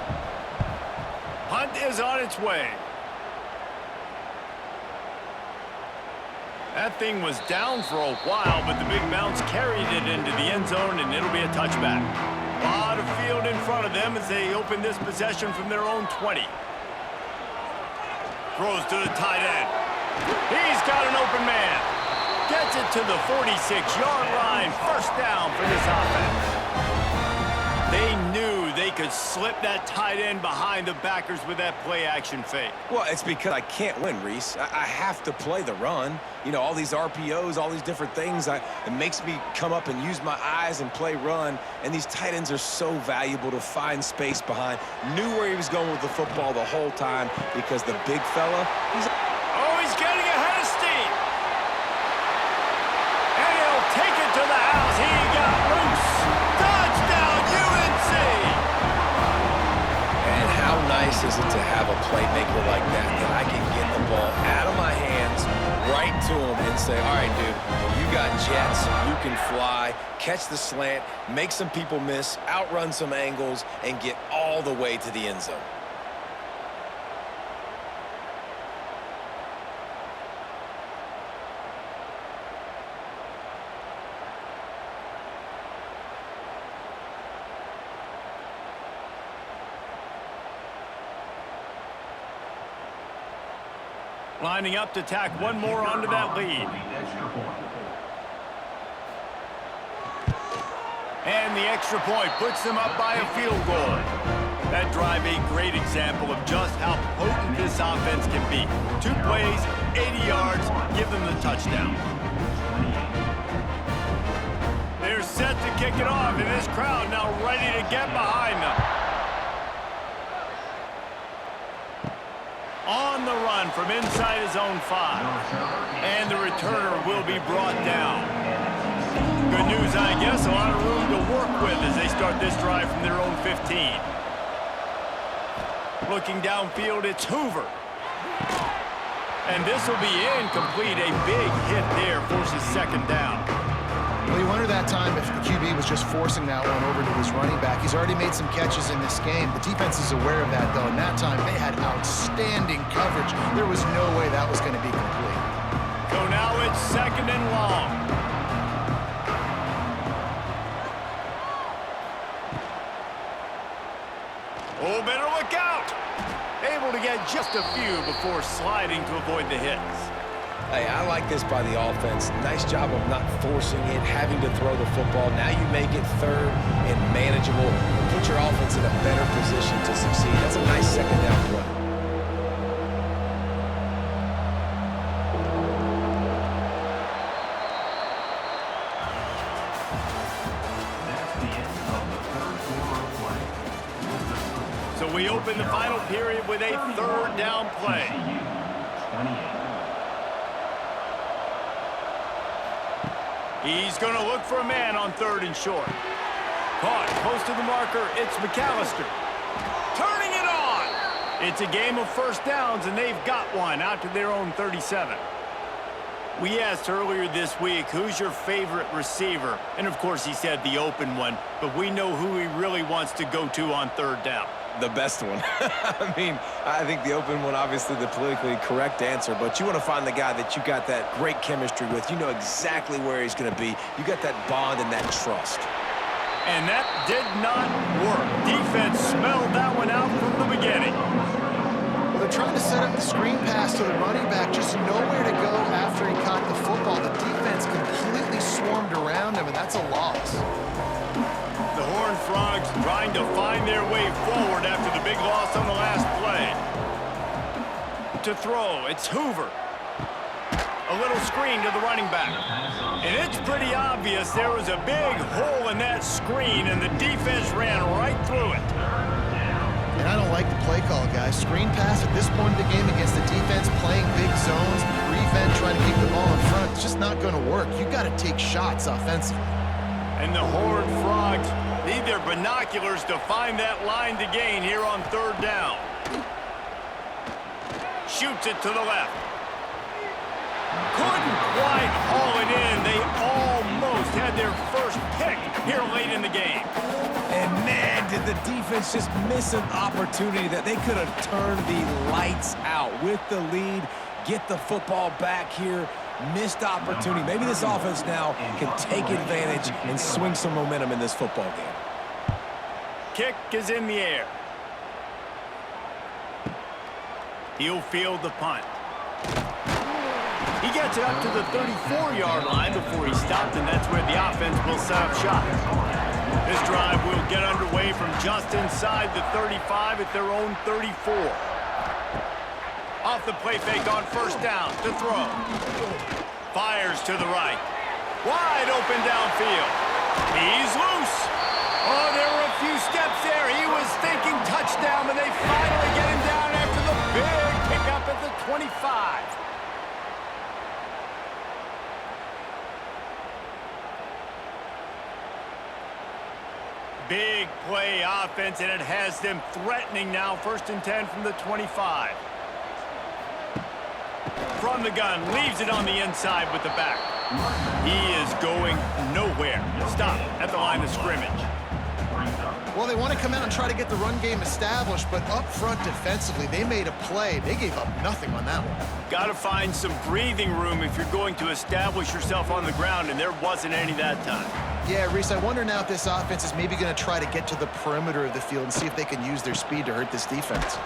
Punt is on its way. That thing was down for a while, but the big bounce carried it into the end zone, and it'll be a touchback. A lot of field in front of them as they open this possession from their own 20. Throws to the tight end. He's got an open man. Gets it to the 46-yard line. First down for this offense. They knew they could slip that tight end behind the backers with that play-action fake. Well, it's because I can't win, Reese. I have to play the run. You know, all these RPOs, all these different things. It makes me come up and use my eyes and play run. And these tight ends are so valuable to find space behind. Knew where he was going with the football the whole time because the big fella, he's getting ahead of steam. And he'll take it to the house. He got loose. Touchdown, UNC! And how nice is it to have a playmaker like that I can get the ball out of my hands, right to him, and say, all right, dude, you got jets, you can fly, catch the slant, make some people miss, outrun some angles, and get all the way to the end zone. Lining up to tack one more onto that lead. And the extra point puts them up by a field goal. That drive a great example of just how potent this offense can be. 2 plays, 80 yards, give them the touchdown. They're set to kick it off, and this crowd now ready to get behind them. On the run from inside his own 5. And the returner will be brought down. Good news, I guess, a lot of room to work with as they start this drive from their own 15. Looking downfield, it's Hoover. And this will be incomplete. A big hit there forces 2nd down. Well, you wonder that time if the QB was just forcing that one over to his running back. He's already made some catches in this game. The defense is aware of that, though, and that time they had outstanding coverage. There was no way that was going to be complete. So now it's 2nd and long. Oh, better look out! Able to get just a few before sliding to avoid the hits. Hey, I like this by the offense. Nice job of not forcing it, having to throw the football. Now you make it 3rd and manageable. Put your offense in a better position to succeed. That's a nice 2nd down play. That's the end of the 3rd So we open the final period with a third down play. He's going to look for a man on third and short. Caught close to the marker. It's McAllister. Turning it on. It's a game of first downs, and they've got one out to their own 37. We asked earlier this week, who's your favorite receiver? And, of course, he said the open one, but we know who he really wants to go to on third down. The best one. I mean, I think the open one, obviously the politically correct answer, but you want to find the guy that you got that great chemistry with. You know exactly where he's going to be. You got that bond and that trust. And that did not work. Defense smelled that one out from the beginning. Well, they're trying to set up the screen pass to the running back, just nowhere to go after he caught the football. The defense completely swarmed around him, and that's a loss. The Horned Frogs trying to find their way forward after the big loss on the last play. To throw, it's Hoover. A little screen to the running back. And it's pretty obvious there was a big hole in that screen, and the defense ran right through it. And I don't like the play call, guys. Screen pass at this point of the game against the defense playing big zones, prevent, trying to keep the ball in front. It's just not going to work. You got to take shots offensively. And the Horned Frogs need their binoculars to find that line to gain here on third down. Shoots it to the left. Couldn't quite haul it in. They almost had their first pick here late in the game. And man, did the defense just miss an opportunity that they could have turned the lights out with the lead, get the football back here. Missed opportunity. Maybe this offense now can take advantage and swing some momentum in this football game. Kick is in the air. He'll field the punt. He gets it up to the 34-yard line before he stopped, and that's where the offense will set up shop. This drive will get underway from just inside the 35 at their own 34. Off the play fake on first down to throw. Fires to the right. Wide open downfield. He's loose. Oh, there were a few steps there. He was thinking touchdown, but they finally get him down after the big pickup at the 25. Big play offense, and it has them threatening now. First and 10 from the 25. From the gun, leaves it on the inside with the back. He is going nowhere. Stop at the line of scrimmage. Well, they want to come out and try to get the run game established, but up front defensively, they made a play. They gave up nothing on that one. Got to find some breathing room if you're going to establish yourself on the ground, and there wasn't any that time. Yeah, Reese, I wonder now if this offense is maybe going to try to get to the perimeter of the field and see if they can use their speed to hurt this defense.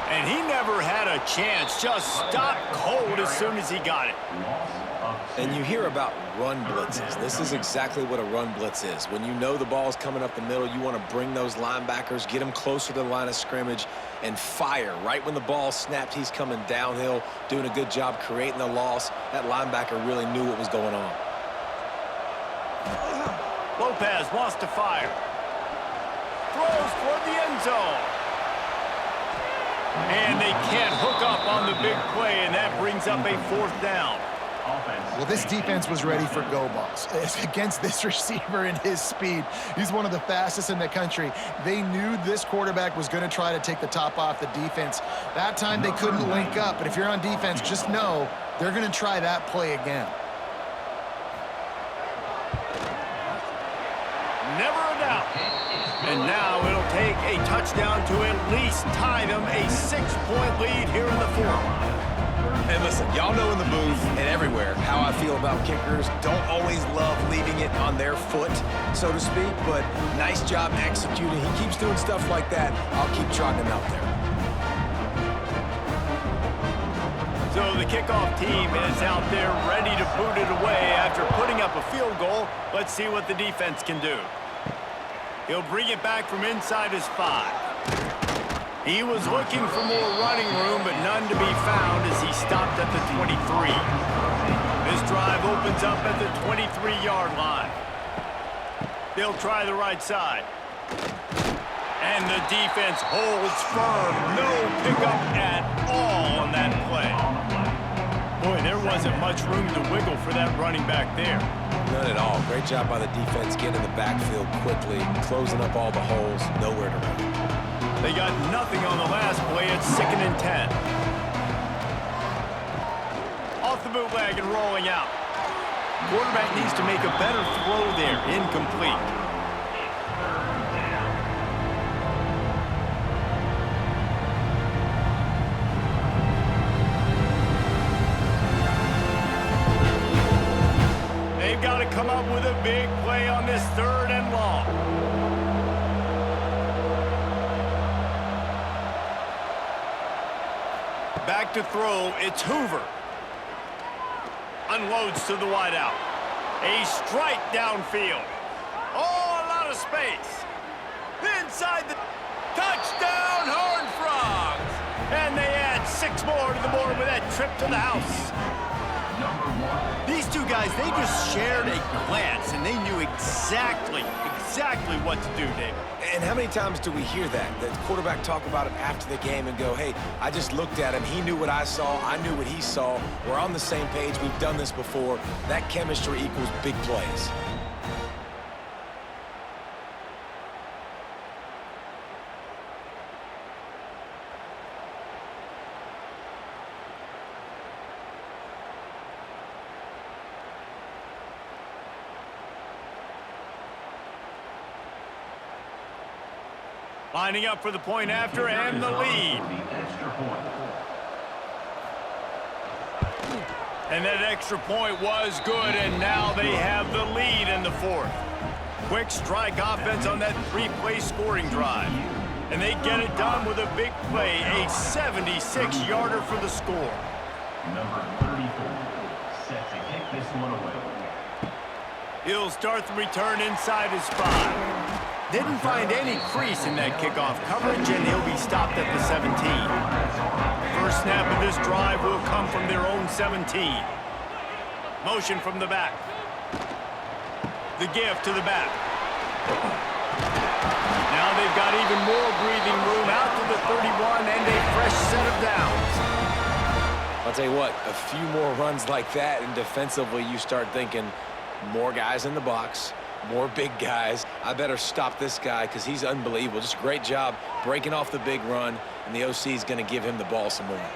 And he never had a chance. Just stopped cold as soon as he got it. And you hear about run blitzes. This is exactly what a run blitz is. When you know the ball's coming up the middle, you want to bring those linebackers, get them closer to the line of scrimmage, and fire. Right when the ball snapped, he's coming downhill, doing a good job creating the loss. That linebacker really knew what was going on. Lopez wants to fire. Throws toward the end zone. And they can't hook up on the big play, and that brings up a fourth down. Well, this defense was ready for go balls. Against this receiver and his speed, he's one of the fastest in the country. They knew this quarterback was going to try to take the top off the defense. That time they couldn't link up, but if you're on defense, just know they're going to try that play again. Never a doubt. And now it'll take a touchdown to at least tie them a 6-point lead here in the fourth. And listen, y'all know in the booth and everywhere how I feel about kickers. Don't always love leaving it on their foot, so to speak, but nice job executing. He keeps doing stuff like that. I'll keep trotting him out there. So the kickoff team is out there ready to boot it away after putting up a field goal. Let's see what the defense can do. He'll bring it back from inside his 5. He was looking for more running room, but none to be found as he stopped at the 23. This drive opens up at the 23-yard line. They'll try the right side. And the defense holds firm. No pickup at all on that play. Boy, there wasn't much room to wiggle for that running back there. None at all. Great job by the defense getting in the backfield quickly, closing up all the holes, nowhere to run. They got nothing on the last play. It's 2nd and 10. Off the bootleg and rolling out. Quarterback needs to make a better throw there. Incomplete. They've got to come up with a big play on this 3rd and long. Back to throw, it's Hoover. Unloads to the wideout. A strike downfield. Oh, a lot of space. Inside the touchdown, Horned Frogs. And they add 6 more to the board with that trip to the house. These two guys, they just shared a glance, and they knew exactly what to do, David. And how many times do we hear that? The quarterback talk about it after the game and go, hey, I just looked at him. He knew what I saw. I knew what he saw. We're on the same page. We've done this before. That chemistry equals big plays. Lining up for the point after and the lead. And that extra point was good, and now they have the lead in the 4th. Quick strike offense on that 3-play scoring drive. And they get it done with a big play, a 76-yarder for the score. Number 34, set to kick this one away. He'll start the return inside his 5. Didn't find any crease in that kickoff coverage, and he'll be stopped at the 17. First snap of this drive will come from their own 17. Motion from the back. The give to the back. Now they've got even more breathing room out to the 31 and a fresh set of downs. I'll tell you what, a few more runs like that, and defensively you start thinking more guys in the box, more big guys. I better stop this guy because he's unbelievable. Just a great job breaking off the big run, and the OC is going to give him the ball some more.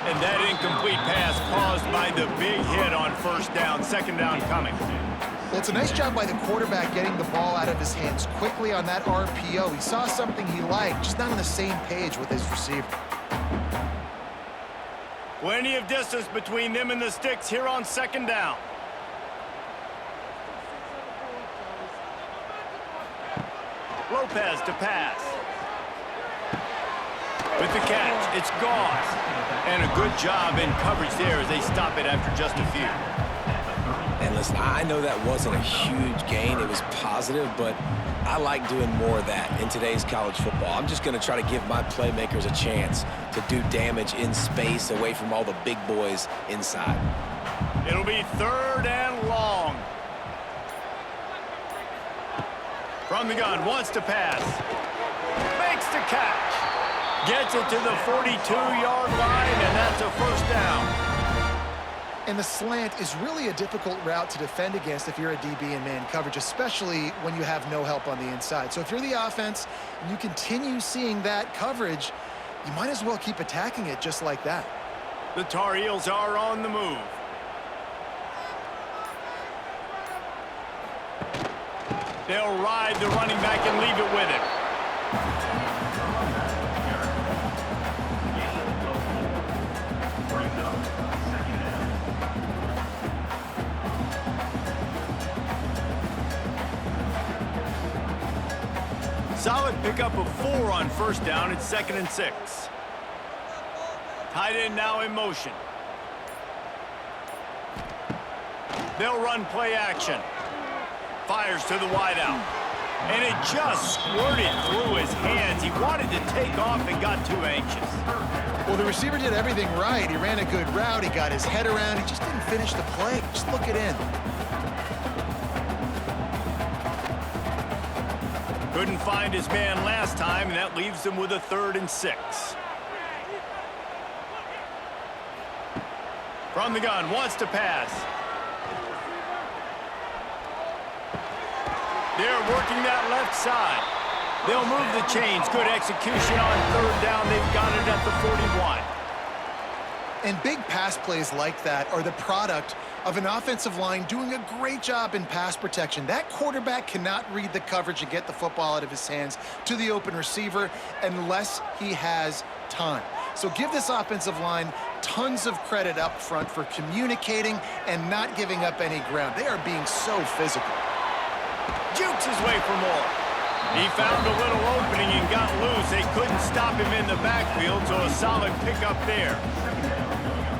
And that incomplete pass caused by the big hit on first down, 2nd down coming. Well, it's a nice job by the quarterback getting the ball out of his hands quickly on that RPO. He saw something he liked, just not on the same page with his receiver. Plenty of distance between them and the sticks here on 2nd down. Lopez to pass. With the catch, it's Goss. And a good job in coverage there as they stop it after just a few. And listen, I know that wasn't a huge gain. It was positive, but I like doing more of that in today's college football. I'm just going to try to give my playmakers a chance to do damage in space away from all the big boys inside. It'll be 3rd and long. From the gun, wants to pass. Makes the catch. Gets it to the 42-yard line, and that's a first down. And the slant is really a difficult route to defend against if you're a DB in man coverage, especially when you have no help on the inside. So if you're the offense and you continue seeing that coverage, you might as well keep attacking it just like that. The Tar Heels are on the move. They'll ride the running back and leave it with him. Solid pickup of 4 on first down. It's 2nd and 6. Tight end now in motion. They'll run play action. Fires to the wideout. And it just squirted through his hands. He wanted to take off and got too anxious. Well, the receiver did everything right. He ran a good route. He got his head around. He just didn't finish the play. Just look it in. Couldn't find his man last time, and that leaves him with a 3rd and 6. From the gun, wants to pass. They're working that left side. They'll move the chains. Good execution on 3rd down. They've got it at the 41. And big pass plays like that are the product of an offensive line doing a great job in pass protection. That quarterback cannot read the coverage and get the football out of his hands to the open receiver unless he has time. So give this offensive line tons of credit up front for communicating and not giving up any ground. They are being so physical. Jukes his way for more. He found a little opening and got loose. They couldn't stop him in the backfield, so a solid pickup there.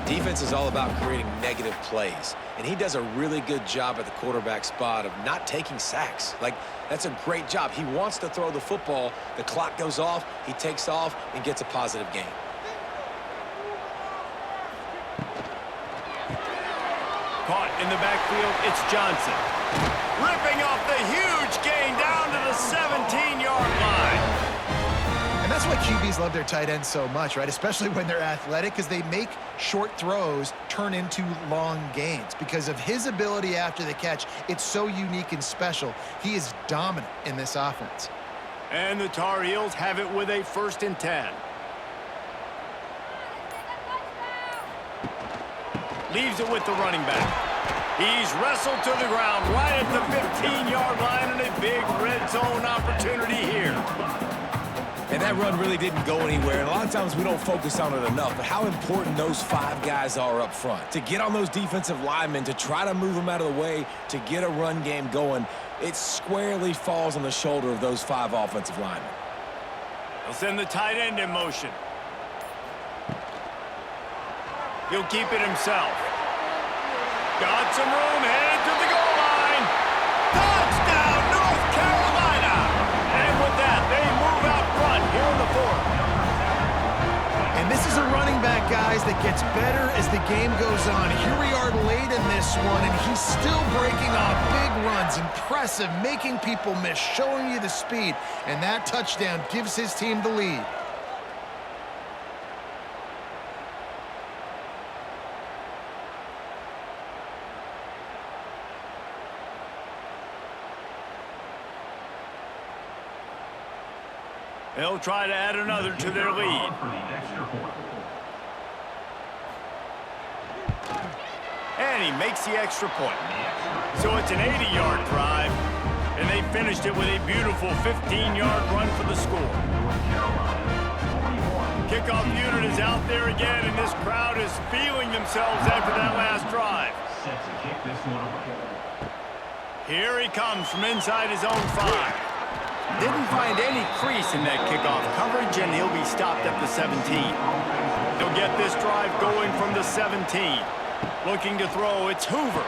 Defense is all about creating negative plays, and he does a really good job at the quarterback spot of not taking sacks. Like, that's a great job. He wants to throw the football. The clock goes off, he takes off, and gets a positive gain. Caught in the backfield, it's Johnson. Ripping off the huge gain down to the 17-yard line. And that's why QBs love their tight ends so much, right? Especially when they're athletic, because they make short throws turn into long gains. Because of his ability after the catch, it's so unique and special. He is dominant in this offense. And the Tar Heels have it with a 1st and 10. Leaves it with the running back. He's wrestled to the ground right at the 15-yard line, and a big red zone opportunity here. And that run really didn't go anywhere. And a lot of times we don't focus on it enough, but how important those 5 guys are up front. To get on those defensive linemen, to try to move them out of the way, to get a run game going, it squarely falls on the shoulder of those 5 offensive linemen. He'll send the tight end in motion. He'll keep it himself. Got some room, headed to the goal line. Touchdown, North Carolina! And with that, they move out front here in the 4th. And this is a running back, guys, that gets better as the game goes on. Here we are late in this one, and he's still breaking off big runs. Impressive, making people miss, showing you the speed. And that touchdown gives his team the lead. They'll try to add another to their lead. And he makes the extra point. So it's an 80-yard drive, and they finished it with a beautiful 15-yard run for the score. Kickoff unit is out there again, and this crowd is feeling themselves after that last drive. Here he comes from inside his own 5. Didn't find any crease in that kickoff coverage, and he'll be stopped at the 17. He'll get this drive going from the 17. Looking to throw, it's Hoover.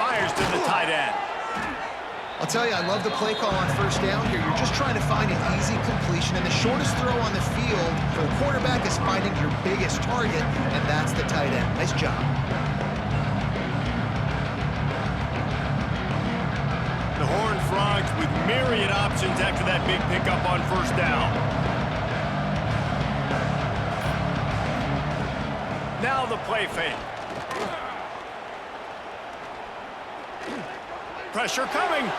Fires to the tight end. I'll tell you, I love the play call on 1st down here. You're just trying to find an easy completion, and the shortest throw on the field for the quarterback is finding your biggest target, and that's the tight end. Nice job. The Horned Frogs with myriad options after that big pickup on 1st down. Now the play fake. Pressure coming.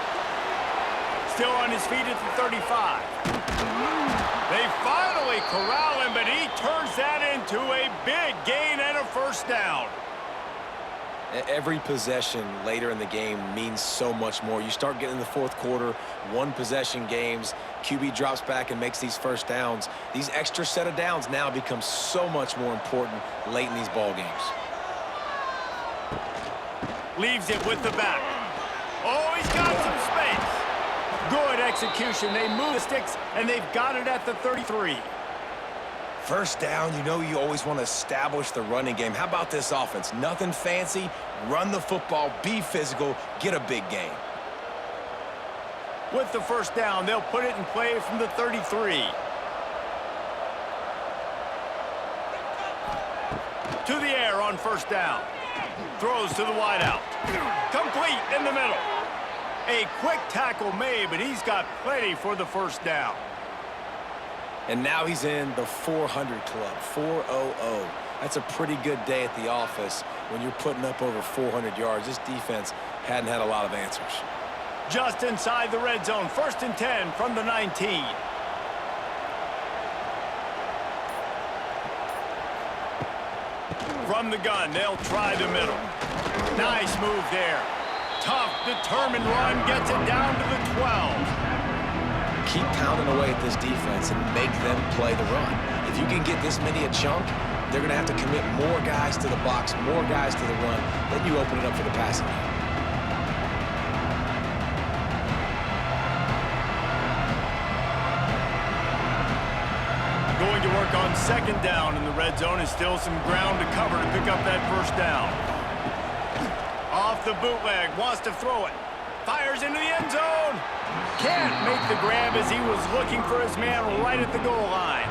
Still on his feet at the 35. They finally corral him, but he turns that into a big gain and a 1st down. Every possession later in the game means so much more. You start getting in the 4th quarter, 1-possession games, QB drops back and makes these 1st downs. These extra set of downs now become so much more important late in these ball games. Leaves it with the back. Oh, he's got some space. Good execution. They move the sticks, and they've got it at the 33. 1st down, you know you always want to establish the running game. How about this offense? Nothing fancy. Run the football, be physical, get a big gain. With the 1st down, they'll put it in play from the 33. To the air on 1st down. Throws to the wideout. Complete in the middle. A quick tackle made, but he's got plenty for the first down. And now he's in the 400 club, 400. That's a pretty good day at the office when you're putting up over 400 yards. This defense hadn't had a lot of answers. Just inside the red zone, 1st and 10 from the 19. From the gun, they'll try the middle. Nice move there. Tough, determined run, gets it down to the 12. Keep pounding away at this defense and make them play the run. If you can get this many a chunk, they're going to have to commit more guys to the box, more guys to the run. Then you open it up for the passing game. Going to work on 2nd down in the red zone, and still some ground to cover to pick up that 1st down. Off the bootleg, wants to throw it. Fires into the end zone. Can't make the grab as he was looking for his man right at the goal line.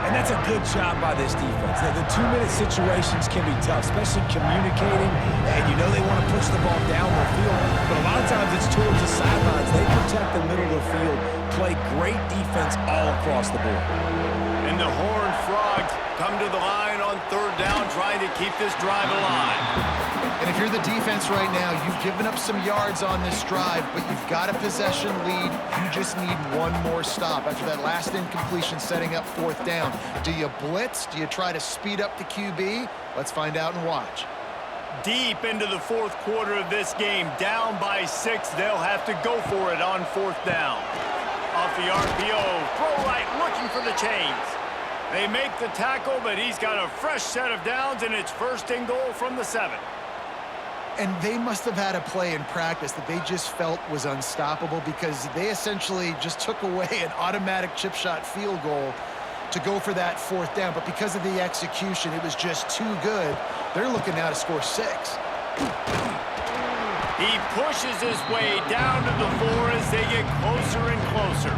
And that's a good job by this defense. The 2-minute situations can be tough, especially communicating, and you know they want to push the ball down the field, but a lot of times it's towards the sidelines. They protect the middle of the field, play great defense all across the board. And the Horned Frogs come to the line on 3rd down, trying to keep this drive alive. And if you're the defense right now, you've given up some yards on this drive, but you've got a possession lead. You just need one more stop. After that last incompletion setting up 4th down, do you blitz? Do you try to speed up the QB? Let's find out and watch. Deep into the 4th quarter of this game, down by 6, they'll have to go for it on 4th down. Off the RPO, throw right, looking for the chains. They make the tackle, but he's got a fresh set of downs, and it's 1st and goal from the 7. And they must have had a play in practice that they just felt was unstoppable, because they essentially just took away an automatic chip shot field goal to go for that 4th down. But because of the execution, it was just too good. They're looking now to score 6. He pushes his way down to the 4 as they get closer and closer.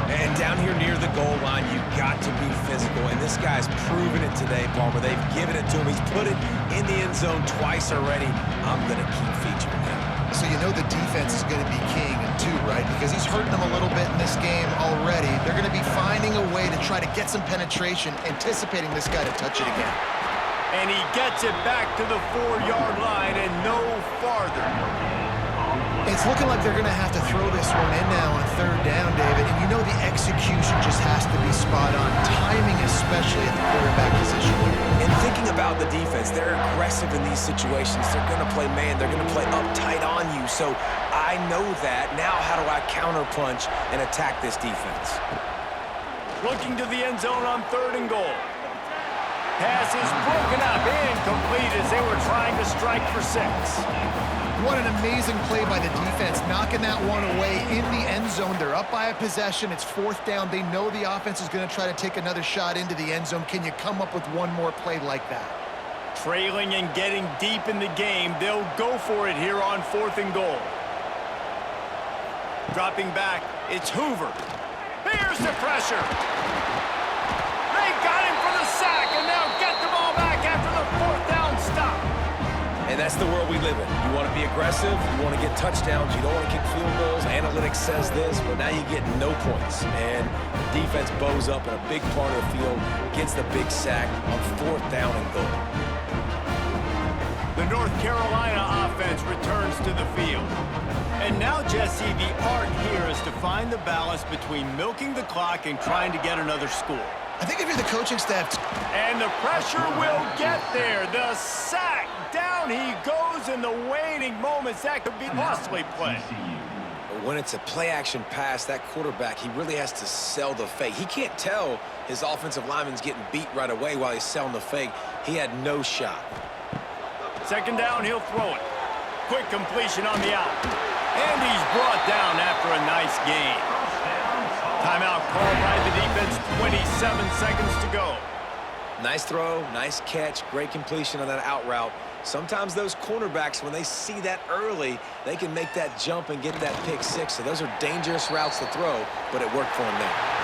And down here near the goal line, you've got to be physical. And this guy's proven it today, Palmer. They've given it to him. He's put it in the end zone twice already. I'm going to keep featuring him. So you know the defense is going to be king, too, right? Because he's hurting them a little bit in this game already. They're going to be finding a way to try to get some penetration, anticipating this guy to touch it again. And he gets it back to the 4-yard line and no farther. It's looking like they're going to have to throw this one in now on 3rd down, David. And you know the execution just has to be spot on. Timing, especially at the quarterback position. And thinking about the defense, they're aggressive in these situations. They're going to play man. They're going to play uptight on you. So I know that. Now how do I counterpunch and attack this defense? Looking to the end zone on 3rd and goal. Pass is broken up, incomplete as they were trying to strike for 6. What an amazing play by the defense, knocking that one away in the end zone. They're up by a possession. It's 4th down. They know the offense is going to try to take another shot into the end zone. Can you come up with one more play like that? Trailing and getting deep in the game, they'll go for it here on 4th and goal. Dropping back, it's Hoover. Here's the pressure. They got him for the sack, and now get the ball back after the 4th down stop. And that's the world we live in. You want to be aggressive, you want to get touchdowns, you don't want to kick field goals. Analytics says this, but now you get no points. And the defense bows up in a big part of the field, gets the big sack on 4th down and goal. The North Carolina offense returns to the field. And now, Jesse, the art here is to find the balance between milking the clock and trying to get another score. I think if you're the coaching staff... And the pressure will get there. The sack. Down he goes in the waiting moments. That could be possibly play. When it's a play-action pass, that quarterback, he really has to sell the fake. He can't tell his offensive lineman's getting beat right away while he's selling the fake. He had no shot. 2nd down, he'll throw it. Quick completion on the out. And he's brought down after a nice gain. Timeout called by the defense, 27 seconds to go. Nice throw, nice catch, great completion on that out route. Sometimes those cornerbacks, when they see that early, they can make that jump and get that pick 6. So those are dangerous routes to throw, but it worked for him there.